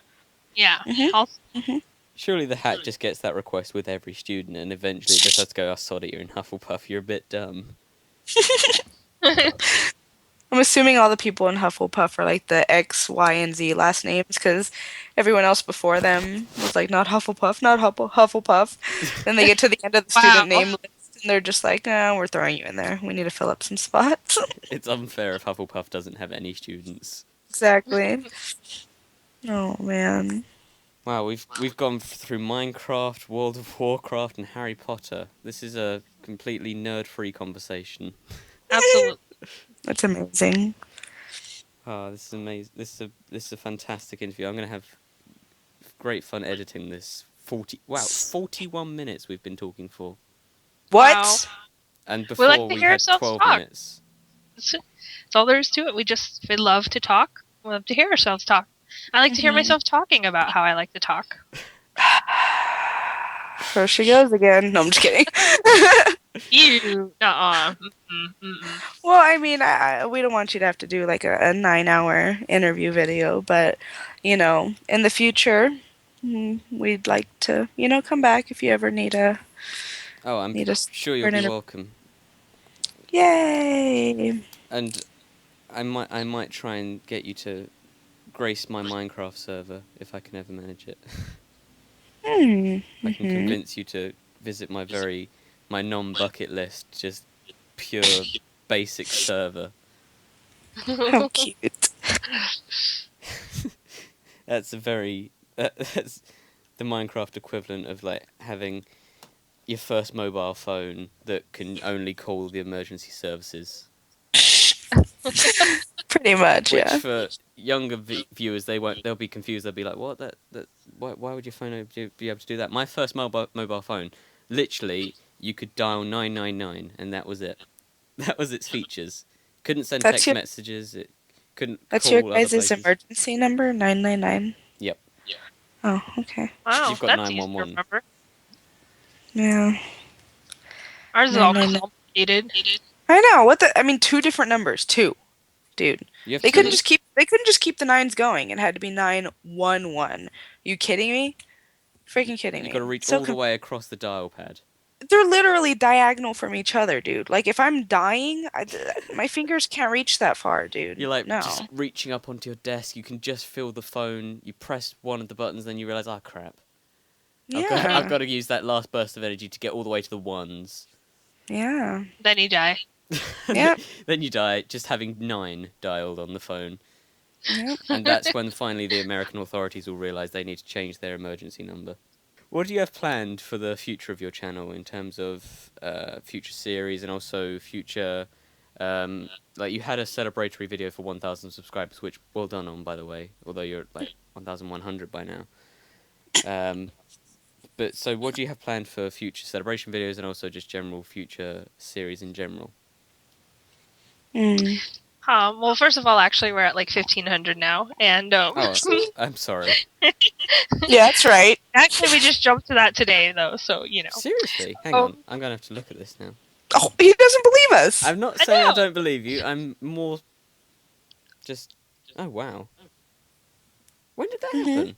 Yeah. Mhm. Surely the hat just gets that request with every student, and eventually just has to go, "Oh, sod it, you're in Hufflepuff, you're a bit dumb." I'm assuming all the people in Hufflepuff are like the X, Y, and Z last names because everyone else before them was like not Hufflepuff, not Hufflepuff. Then they get to the end of the student Wow. name list and they're just like, "No, we're throwing you in there. We need to fill up some spots." It's unfair if Hufflepuff doesn't have any students. Exactly. Oh man. Wow, we've gone through Minecraft, World of Warcraft, and Harry Potter. This is a completely nerd-free conversation. Absolutely. That's amazing. Ah, this is amazing. This is a fantastic interview. I'm gonna have great fun editing this. 41 minutes we've been talking for, What? Wow. and We like before to we hear had ourselves 12 talk. minutes. That's all there is to it. We love to talk. We love to hear ourselves talk. I like to hear myself talking about how I like to talk. Here she goes again. No, I'm just kidding. You. Well, I mean, we don't want you to have to do like a 9-hour interview video, but in the future, we'd like to, come back if you ever need a. Oh, I'm Need us sure for you'll an be inter- welcome. Yay! And I might try and get you to grace my Minecraft server if I can ever manage it. Hmm. I can convince you to visit my non-bucket list, just pure basic server. How cute. That's that's the Minecraft equivalent of like having your first mobile phone that can only call the emergency services. Pretty much, Which yeah. for younger viewers, they'll be confused. They'll be like, "What? Why would your phone be able to do that?" My first mobile phone, literally, you could dial 999, and that was it. That was its features. Couldn't send That's text your- messages. It couldn't That's call your other guys' places. emergency number, 999. Yep. Oh, okay. Wow, You've got that's easy to 911. remember. Yeah. Ours is all 999. complicated. I know. I mean, 2 different numbers. 2. Dude. You have They to couldn't just keep the 9s going. It had to be 911. You kidding me? Freaking kidding me. You've got to reach So all the way across the dial pad. They're literally diagonal from each other, dude. Like if I'm dying, my fingers can't reach that far, dude. You're like no. just reaching up onto your desk. You can just feel the phone. You press one of the buttons, then you realize, "Ah, crap! Yeah. I've got to use that last burst of energy to get all the way to the ones." Yeah. Then you die. Yep. Then you die just having 9 dialed on the phone. Yep. And that's when finally the American authorities will realise they need to change their emergency number. What do you have planned for the future of your channel in terms of future series and also future Like you had a celebratory video for 1,000 subscribers, which well done on, by the way. Although you're at like 1,100 by now. But so, what do you have planned for future celebration videos and also just general future series in general? Mm. Well, first of all, actually, we're at like 1,500 now, and Oh, I'm sorry. Yeah, that's right. actually, we just jumped to that today, though. So Seriously, hang Oh. on. I'm gonna have to look at this now. Oh, he doesn't believe us. I'm not I saying I know. don't believe you. I'm more just. Oh wow. When did that Mhm. happen?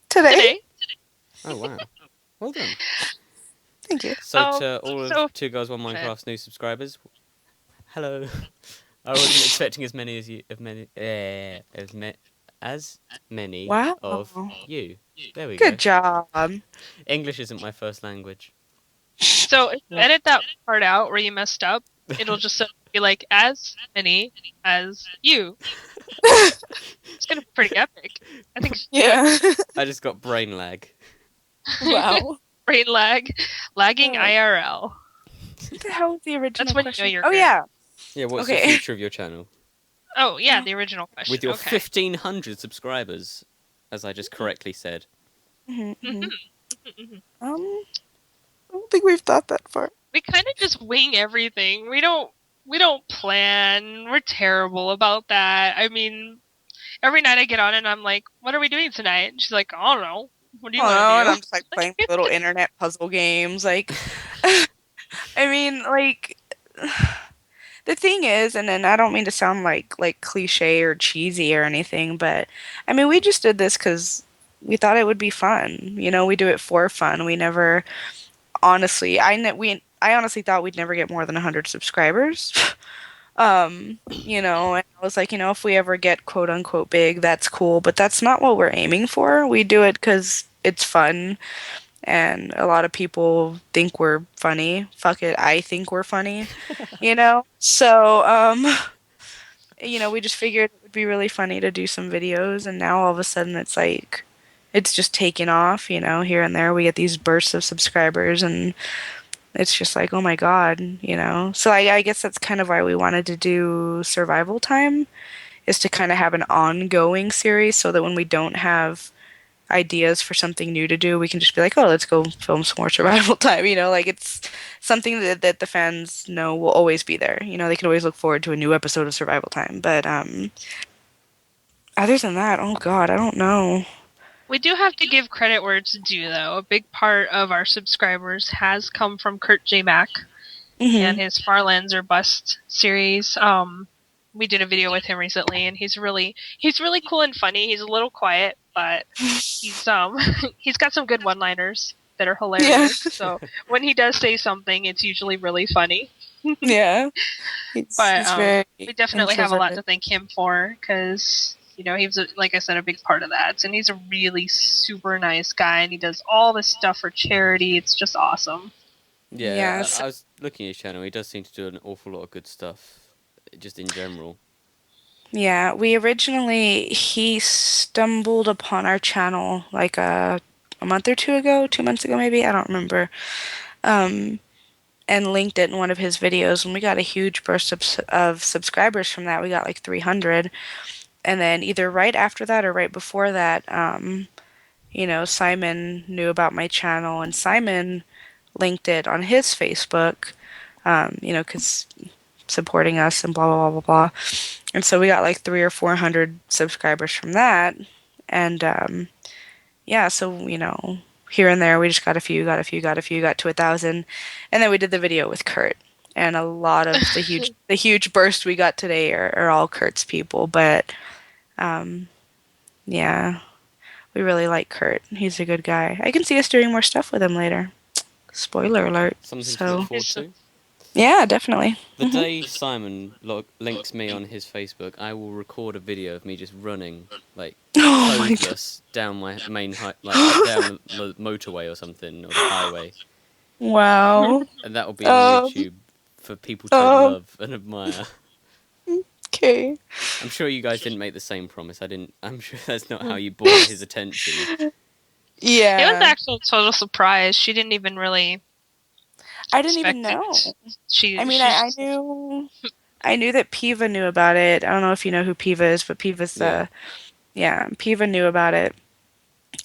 Today? today. Oh wow. Well done. Thank you. So to all of so- Two Girls One Minecraft's new subscribers, hello. I wasn't expecting as many as you, as many Wow. of you. There we go. Good job. English isn't my first language. So if you edit that part out where you messed up, it'll just be like as many as you. It's gonna be pretty epic. I think Yeah. I just got brain lag. Wow. brain lagging Oh. IRL. What the hell was the original That's when you know question? you're Oh good. yeah. Yeah, what's Okay. the future of your channel? Oh yeah, the original question. With your okay. 1,500 subscribers, as I just correctly said. Mhm, mhm. Mhm. I don't think we've thought that far. We kind of just wing everything. We don't plan. We're terrible about that. I mean, every night I get on and I'm like, "What are we doing tonight?" And she's like, "I don't know. What do you Oh, want no, to and do?" I'm just like playing little internet puzzle games. Like, I mean, like, the thing is, and then I don't mean to sound like cliche or cheesy or anything, but I mean, we just did this because we thought it would be fun. You know, we do it for fun. We never, honestly, I honestly thought we'd never get more than 100 subscribers. You know, and I was like, you know, if we ever get quote unquote big, that's cool, but that's not what we're aiming for. We do it because it's fun, and a lot of people think we're funny. Fuck it, I think we're funny, you know? So, you know, we just figured it would be really funny to do some videos, and now all of a sudden it's like, it's just taking off, you know, here and there. We get these bursts of subscribers, and it's just like, oh my God, you know? So I guess that's kind of why we wanted to do Survival Time, is to kind of have an ongoing series so that when we don't have ideas for something new to do, we can just be like, oh, let's go film some more Survival Time, you know? Like it's something that the fans know will always be there. You know, they can always look forward to a new episode of Survival Time. But other than that, oh God, I don't know. We do have to give credit where it's due, though. A big part of our subscribers has come from Kurt J. Mack and Mhm. his Far Lens or Bust series. We did a video with him recently, and he's really cool and funny. He's a little quiet, but he's he's got some good one-liners that are hilarious. Yeah. So when he does say something, it's usually really funny. Yeah. But He's very we definitely have a lot to introverted. thank him for, because you know he was, like I said, a big part of that, and he's a really super nice guy, and he does all this stuff for charity. It's just awesome. Yeah, Yes. I was looking at his channel. He does seem to do an awful lot of good stuff, just in general. Yeah, he stumbled upon our channel like a month or two ago, 2 months ago maybe, I don't remember. Um, and linked it in one of his videos, and we got a huge burst of subscribers from that. We got like 300. And then either right after that or right before that, you know, Simon knew about my channel, and Simon linked it on his Facebook, you know, because supporting us and blah, blah, blah, blah, blah. And so we got like 300 or 400 subscribers from that. And yeah, so, you know, here and there we just got a few, got to 1,000. And then we did the video with Kurt. And a lot of the huge burst we got today are all Kurt's people. But yeah, we really like Kurt. He's a good guy. I can see us doing more stuff with him later. Spoiler alert. Something to So look forward to. yeah, definitely. The day Simon links me on his Facebook, I will record a video of me just running, like, Oh my God. clothless down my main like down the motorway or something, or the highway, Wow. and that will be on Um, YouTube for people to um, love and admire. Okay. I'm sure you guys didn't make the same promise. I'm sure that's not how you bought his attention. It was Yeah. actually a total surprise. She didn't even really I didn't even expect know. it. She, I mean, I knew I knew that Piva knew about it. I don't know if you know who Piva is, but Piva's Yeah. yeah, Piva knew about it.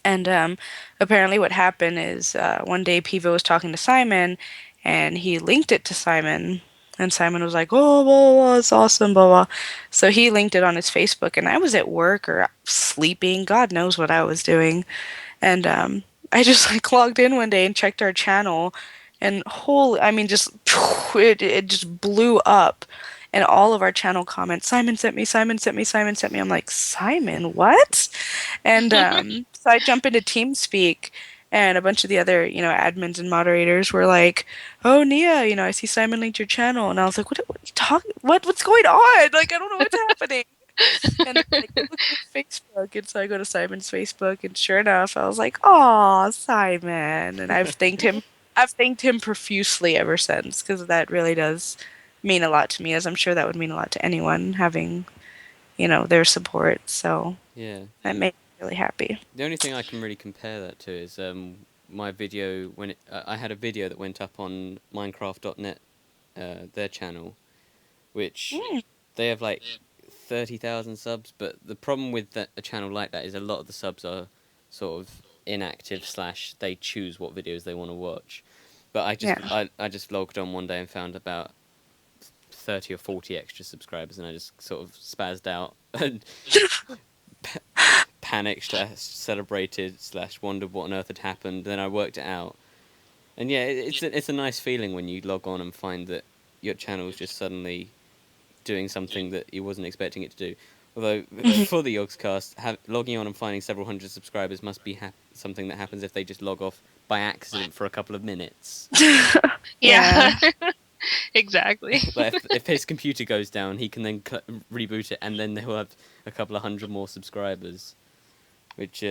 And apparently, what happened is one day Piva was talking to Simon, and he linked it to Simon. And Simon was like, "Oh, blah, blah, blah, it's awesome, blah blah." So he linked it on his Facebook, and I was at work or sleeping. God knows what I was doing. And I just like logged in one day and checked our channel, and holy, I mean, just it just blew up. And all of our channel comments, Simon sent me, Simon sent me, Simon sent me. I'm like, Simon, what? And so I jump into TeamSpeak, and a bunch of the other, admins and moderators were like, "Oh, Nia, I see Simon linked your channel," and I was like, "What are you talking? What's going on? Like, I don't know what's happening." And they're like, "Look at Facebook," and so I go to Simon's Facebook, and sure enough, I was like, "Aw, Simon," and I've thanked him. I've thanked him profusely ever since because that really does mean a lot to me, as I'm sure that would mean a lot to anyone having, their support. So Yeah. that made me really happy. The only thing I can really compare that to is my video when I had a video that went up on Minecraft.net, their channel, which Mm. they have like 30,000 subs. But the problem with a channel like that is a lot of the subs are sort of inactive / they choose what videos they want to watch. But I just logged on one day and found about 30 or 40 extra subscribers, and I just sort of spazzed out and panicked / celebrated / wondered what on earth had happened. Then I worked it out, and yeah, it's a nice feeling when you log on and find that your channel is just suddenly doing something that you wasn't expecting it to do. Although for the Yogscast, logging on and finding several hundred subscribers must be something that happens if they just log off by accident for a couple of minutes. Yeah. Exactly. Like if his computer goes down, he can then reboot it, and then they'll have a couple of hundred more subscribers, which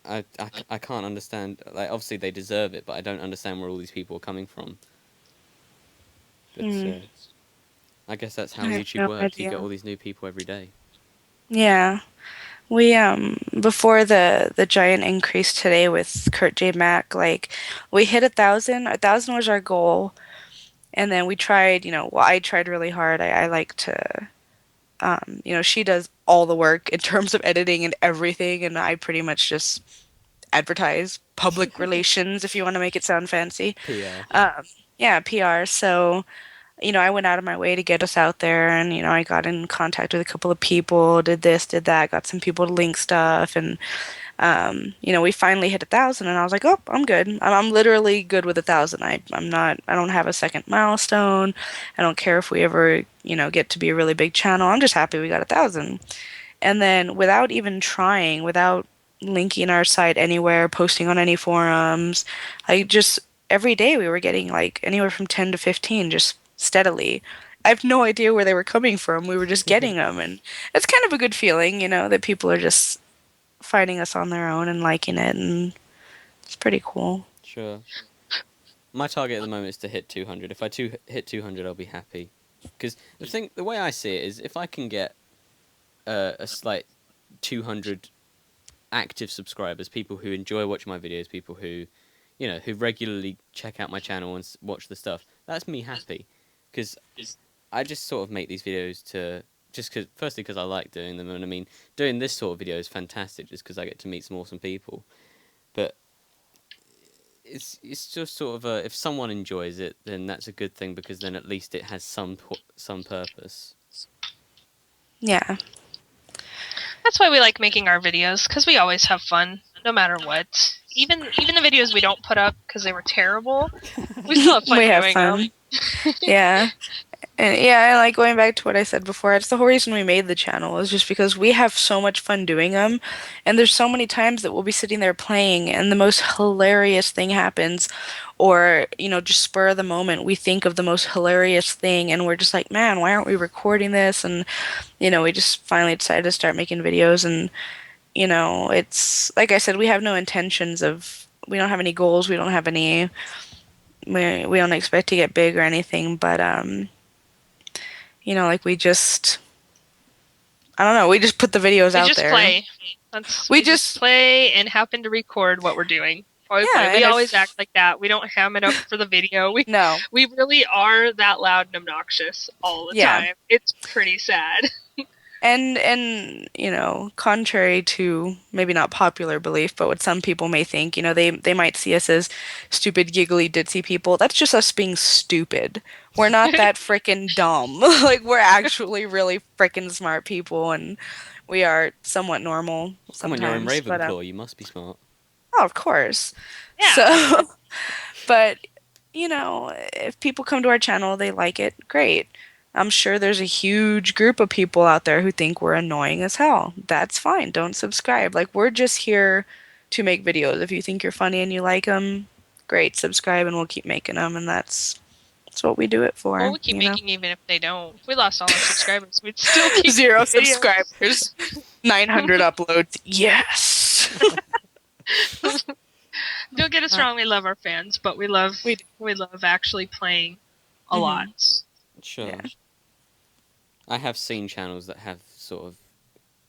I can't understand. Like obviously they deserve it, but I don't understand where all these people are coming from. But I guess that's how I have YouTube no works. You idea. get all these new people every day. Yeah. We before the giant increase today with Kurt J. Mack, like we hit 1,000. 1,000 was our goal, and then we tried. Well, I tried really hard. I like to, she does all the work in terms of editing and everything, and I pretty much just advertise, public relations, if you want to make it sound fancy. PR. Yeah, PR. So I went out of my way to get us out there, and I got in contact with a couple of people, did this, did that, got some people to link stuff, and we finally hit 1,000, and I was like, oh, I'm good. I'm literally good with 1,000. I'm not. I don't have a second milestone. I don't care if we ever get to be a really big channel. I'm just happy we got 1,000. And then without even trying, without linking our site anywhere, posting on any forums, I just every day we were getting like anywhere from 10 to 15 just steadily. I have no idea where they were coming from. We were just getting them, and it's kind of a good feeling, that people are just finding us on their own and liking it, and it's pretty cool. Sure. My target at the moment is to hit 200. If I hit 200, I'll be happy. Because the way I see it is, if I can get a slight 200 active subscribers, people who enjoy watching my videos, people who, who regularly check out my channel and watch the stuff, that's me happy. Because I just sort of make these videos firstly because I like doing them, and I mean, doing this sort of video is fantastic just because I get to meet some awesome people. But it's just sort of if someone enjoys it, then that's a good thing, because then at least it has some purpose. Yeah. That's why we like making our videos, because we always have fun, no matter what. Even the videos we don't put up because they were terrible, we still have fun doing them. Yeah. And yeah, like going back to what I said before, it's the whole reason we made the channel is just because we have so much fun doing them. And there's so many times that we'll be sitting there playing and the most hilarious thing happens, or, just spur of the moment, we think of the most hilarious thing and we're just like, man, why aren't we recording this? And, we just finally decided to start making videos. And, it's like I said, we have no intentions we don't have any goals. We don't have any, we don't expect to get big or anything, but, like we just, I don't know, we just put the videos out there. We just play and happen to record what we're doing. Always Yeah, play. We and always if- act like that. We don't ham it up for the video. No. We really are that loud and obnoxious all the Yeah. time. It's pretty sad. And you know, contrary to maybe not popular belief, but what some people may think, you know, they might see us as stupid, giggly, ditzy people. That's just us being stupid. We're not that freaking dumb. Like we're actually really freaking smart people, and we are somewhat normal Come on, you're in sometimes. But Ravenclaw. You must be smart. oh, of course. Yeah. So, but you know, if people come to our channel, they like it, great. I'm sure there's a huge group of people out there who think we're annoying as hell. That's fine. Don't subscribe. Like, we're just here to make videos. If you think you're funny and you like them, great, subscribe and we'll keep making them. And that's what we do it for. Well, we keep you know? making even if they don't. If we lost all our subscribers, we'd still keep Zero making videos. subscribers, 900 uploads. Yes. Don't get us wrong, we love our fans, but we love We love actually playing a Mhm. lot. Sure. Yeah. I have seen channels that have sort of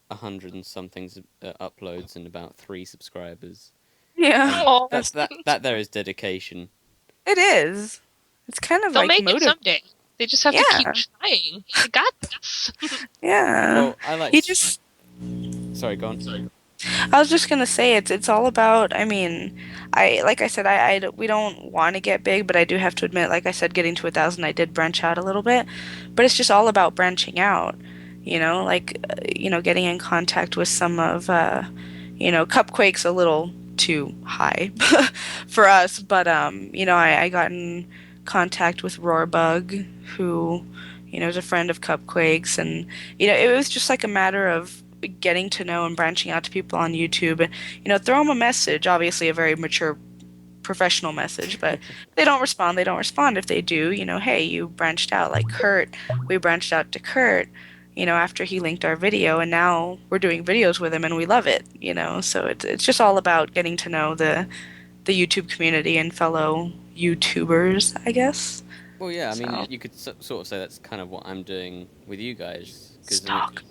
100 and something uploads and about 3 subscribers. Yeah. Oh, That there is dedication. It is. It's kind of they'll like make it motive. someday. They just have to Yeah. keep trying. They got this. Yeah. Well, I like. He just Sorry, go on. I was just gonna say it's all about. I mean, like I said, we don't want to get big, but I do have to admit, like I said, getting to 1,000, I did branch out a little bit, but it's just all about branching out. You know, like you know, getting in contact with some of you know, Cupquake's a little too high for us, but you know, I got in contact with Roarbug, who you know is a friend of Cupquake's, and you know, it was just like a matter of getting to know and branching out to people on YouTube and you know throw them a message, obviously a very mature professional message, but they don't respond, they don't respond. If they do, you know, hey, you branched out. Like Kurt, we branched out to Kurt, you know, after he linked our video, and now we're doing videos with him and we love it, you know. So it's just all about getting to know the YouTube community and fellow YouTubers, I guess. Well, yeah, I mean, So- you could sort of say that's kind of what I'm doing with you guys. Stalk.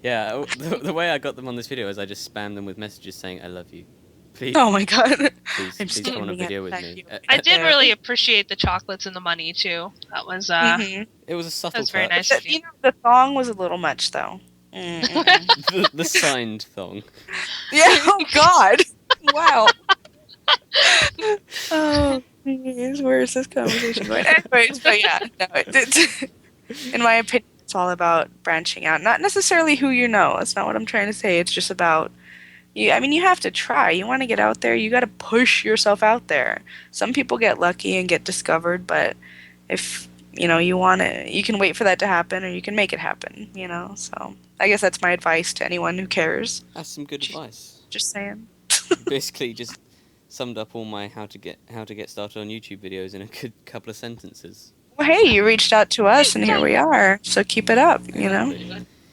Yeah, the way I got them on this video is I just spammed them with messages saying, I love you. Please, Oh my god. please, I'm please come on a standing up video with back me. you. I did Yeah. really appreciate the chocolates and the money too. That was Mhm. It was a subtle That's very touch. nice. You know, the thong was a little much though. The signed thong. Yeah. Oh God. Wow. Oh, geez, where is this conversation going? Anyways, but yeah, no, in my opinion, it's all about branching out. Not necessarily who you know. That's not what I'm trying to say. It's just about you. I mean, you have to try. You want to get out there. You got to push yourself out there. Some people get lucky and get discovered, but if you know you want it, you can wait for that to happen, or you can make it happen. You know. So I guess that's my advice to anyone who cares. That's some good advice. Just saying. Basically, just summed up all my how to get started on YouTube videos in a good couple of sentences. Well, hey, you reached out to us, and here we are. So keep it up. You know.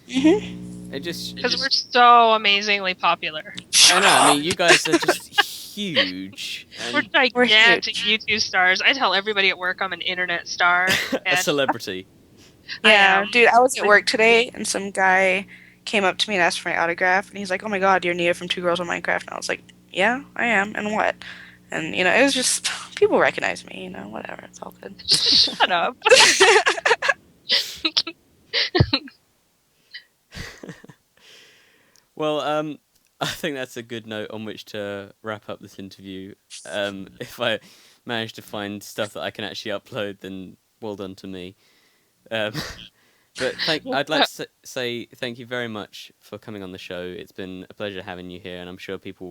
It just Because we're so amazingly popular. I know. I mean, you guys are just huge. We're And gigantic YouTube stars. I tell everybody at work I'm an internet star. a And celebrity. Yeah, am. dude, I was at work today, and some guy came up to me and asked for my autograph, and he's like, "Oh my God, you're Nia from Two Girls on Minecraft." And I was like, "Yeah, I am." And what? And you know, it was just people recognize me. You know, whatever. It's all good. Shut up. Well, I think that's a good note on which to wrap up this interview. If I manage to find stuff that I can actually upload, then well done to me. But I'd like to say thank you very much for coming on the show. It's been a pleasure having you here, and I'm sure people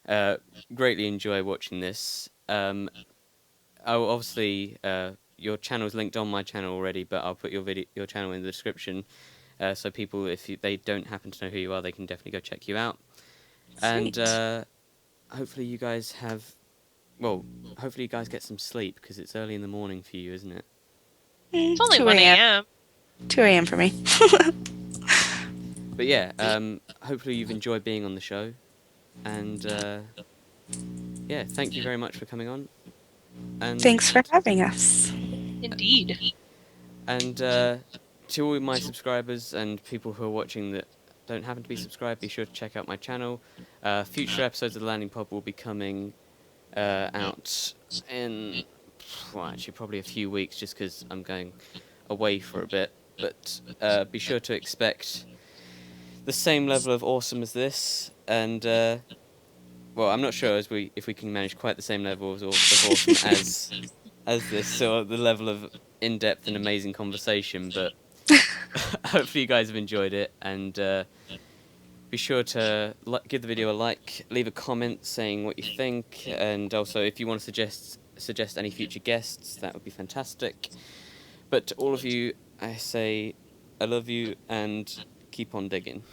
will greatly enjoy watching this. Obviously, your channel's linked on my channel already, but I'll put your channel in the description. So people, if they don't happen to know who you are, they can definitely go check you out. Sweet. And hopefully you guys hopefully you guys get some sleep, because it's early in the morning for you, isn't it? It's only 2 1 a.m. 2 a.m. for me. But yeah, hopefully you've enjoyed being on the show. And yeah, thank you very much for coming on. And Thanks for having us. Indeed. And to all my subscribers and people who are watching that don't happen to be subscribed, be sure to check out my channel. Future episodes of the Landing Pod will be coming out in, well, actually probably a few weeks, just because I'm going away for a bit. But be sure to expect the same level of awesome as this, and well, I'm not sure if we can manage quite the same level of awesome as this, so the level of in-depth and amazing conversation. But hopefully you guys have enjoyed it, and be sure to give the video a like, leave a comment saying what you think, and also if you want to suggest any future guests, that would be fantastic. But to all of you, I say I love you and keep on digging.